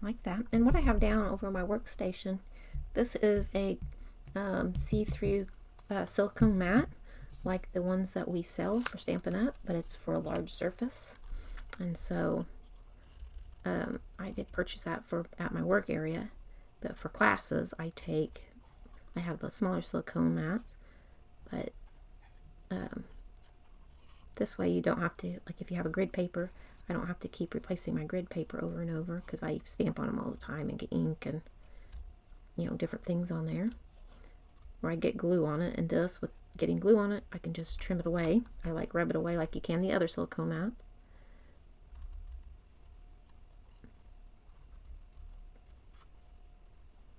Like that. And what I have down over my workstation, this is a see-through silicone mat, like the ones that we sell for Stampin' Up, but it's for a large surface. And so I did purchase that for at my work area, but for classes I have the smaller silicone mats, but this way you don't have to, like if you have a grid paper, I don't have to keep replacing my grid paper over and over because I stamp on them all the time and get ink and, you know, different things on there. Or I get glue on it, and this, with getting glue on it, I can just trim it away. I like rub it away like you can the other silicone mats.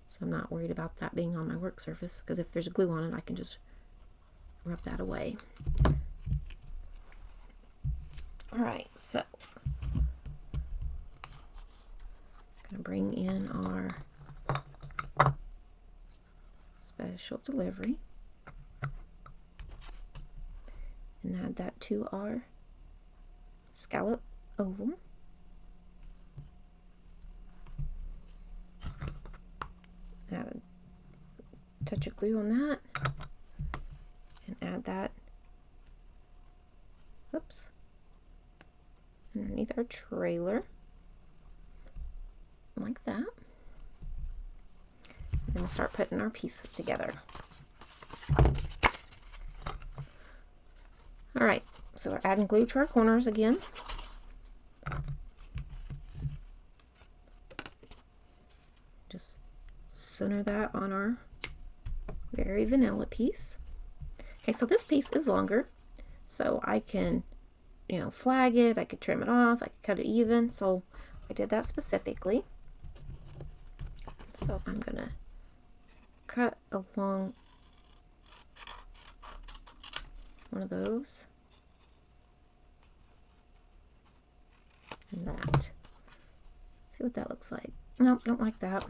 So I'm not worried about that being on my work surface, because if there's glue on it, I can just rub that away. Alright, so I'm going to bring in our special delivery and add that to our scallop oval. Add a touch of glue on that and add that, oops, underneath our trailer, like that. And then we'll start putting our pieces together. Alright, so we're adding glue to our corners again. Just center that on our very vanilla piece. Okay, so this piece is longer, so I can, you know, flag it, I could trim it off, I could cut it even, so I did that specifically. So I'm gonna cut along one of those and that. Let's see what that looks like. Nope, don't like that.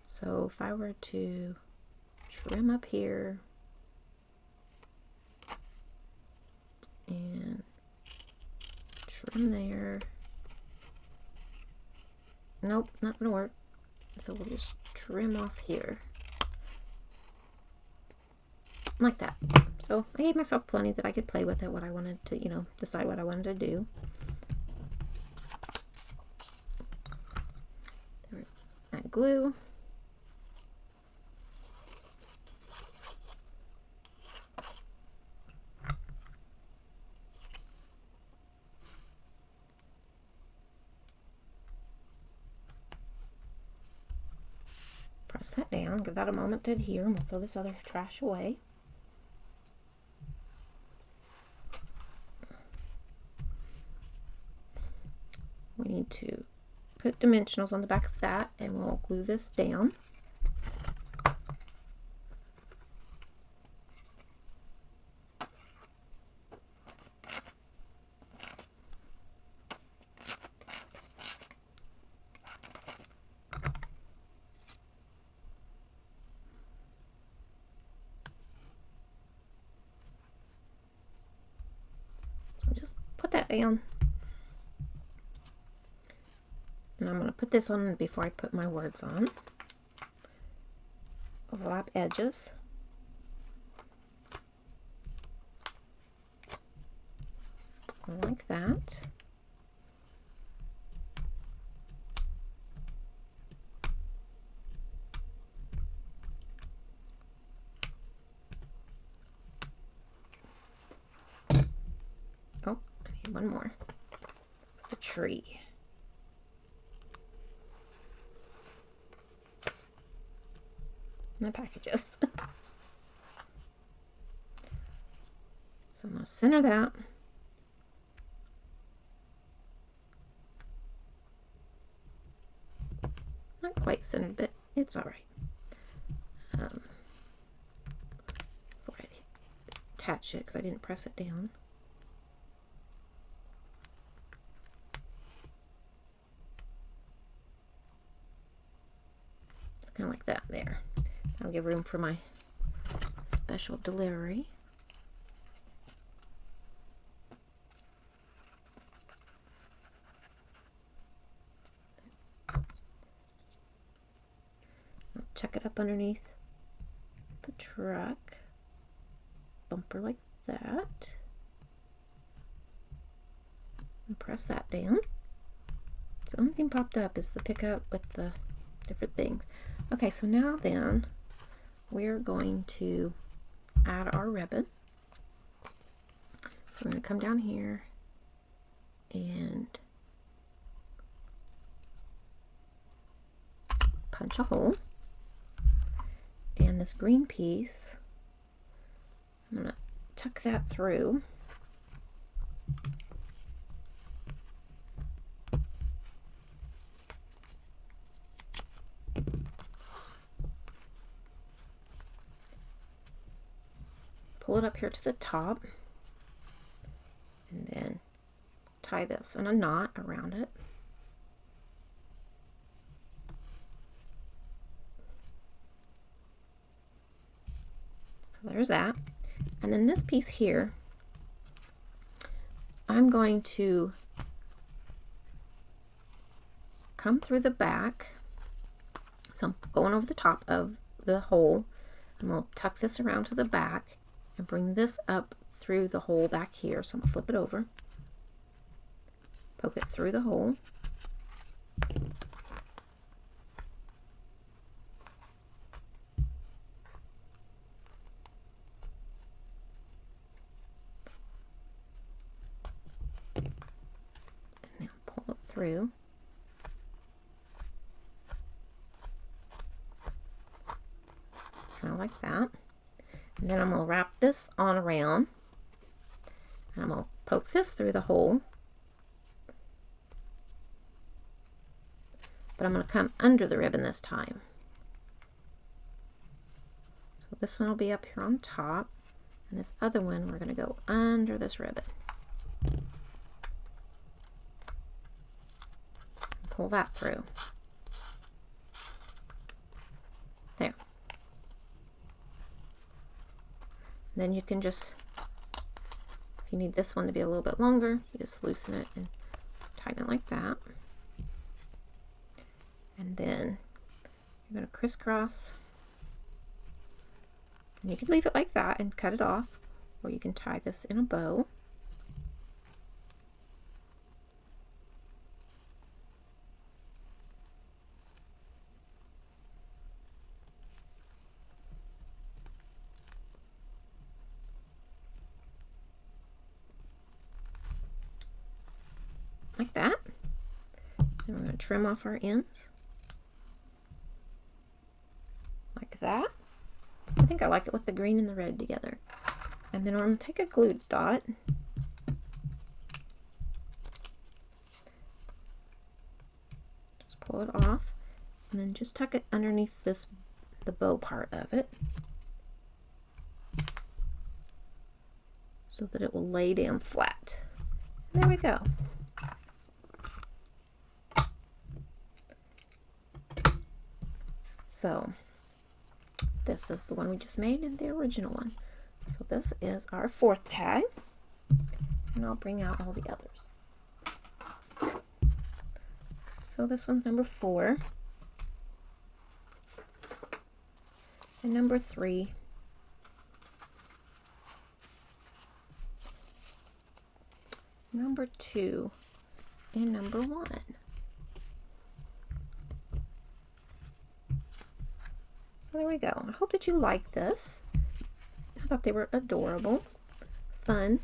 So if I were to trim up here and trim there, nope, not gonna work. So we'll just trim off here. Like that. So I gave myself plenty that I could play with it, what I wanted to, you know, decide what I wanted to do. There's that glue. Press that down, give that a moment to adhere, and we'll throw this other trash away. We need to put dimensionals on the back of that, and we'll glue this down. So just put that down. And I'm going to put this on before I put my words on. Overlap edges. Like that. Oh, I need one more. The tree. The packages. So I'm going to center that. Not quite centered, but it's all right. Before I attach it, because I didn't press it down. It's kind of like that there. I'll give room for my special delivery. I'll chuck it up underneath the truck. Bumper like that. And press that down. The only thing popped up is the pickup with the different things. Okay, so now then, we're going to add our ribbon. So we're going to come down here and punch a hole. And this green piece, I'm going to tuck that through. Pull it up here to the top, and then tie this in a knot around it. So there's that. And then this piece here, I'm going to come through the back. So I'm going over the top of the hole, and we'll tuck this around to the back and bring this up through the hole back here. So I'm gonna flip it over, poke it through the hole, and now pull it through. Kind of like that. And then I'm going to wrap this on around, and I'm going to poke this through the hole, but I'm going to come under the ribbon this time. So this one will be up here on top, and this other one we're going to go under this ribbon. Pull that through. There. Then you can just, if you need this one to be a little bit longer, you just loosen it and tighten it like that. And then You're going to crisscross. And you can leave it like that and cut it off, or you can tie this in a bow. Like that. And we're going to trim off our ends. Like that. I think I like it with the green and the red together. And then we're going to take a glue dot. Just pull it off. And then just tuck it underneath this, the bow part of it, so that it will lay down flat. There we go. So this is the one we just made and the original one. So this is our 4th tag, and I'll bring out all the others. So this one's number 4, and number 3, number 2, and number 1. So there we go. I hope that you liked this. I thought they were adorable, fun, and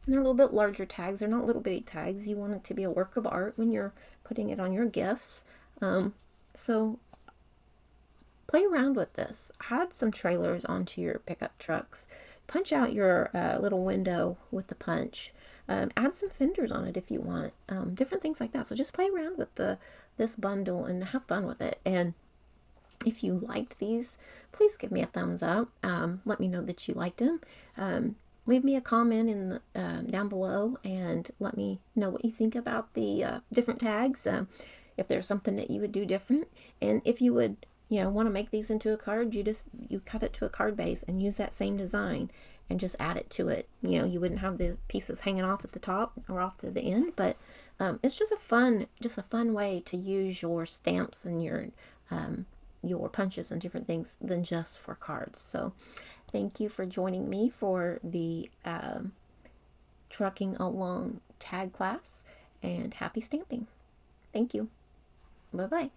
they're a little bit larger tags. They're not little bitty tags. You want it to be a work of art when you're putting it on your gifts. So play around with this. Add some trailers onto your pickup trucks. Punch out your little window with the punch. Add some fenders on it if you want. Different things like that. So just play around with this bundle and have fun with it. And if you liked these, please give me a thumbs up. Let me know that you liked them. Leave me a comment in the, down below and let me know what you think about the different tags. If there's something that you would do different, and if you would, want to make these into a card, you cut it to a card base and use that same design and just add it to it. You wouldn't have the pieces hanging off at the top or off to the end, but it's just a fun way to use your stamps and your punches and different things than just for cards. So thank you for joining me for the Trucking Along tag class, and happy stamping. Thank you. Bye-bye.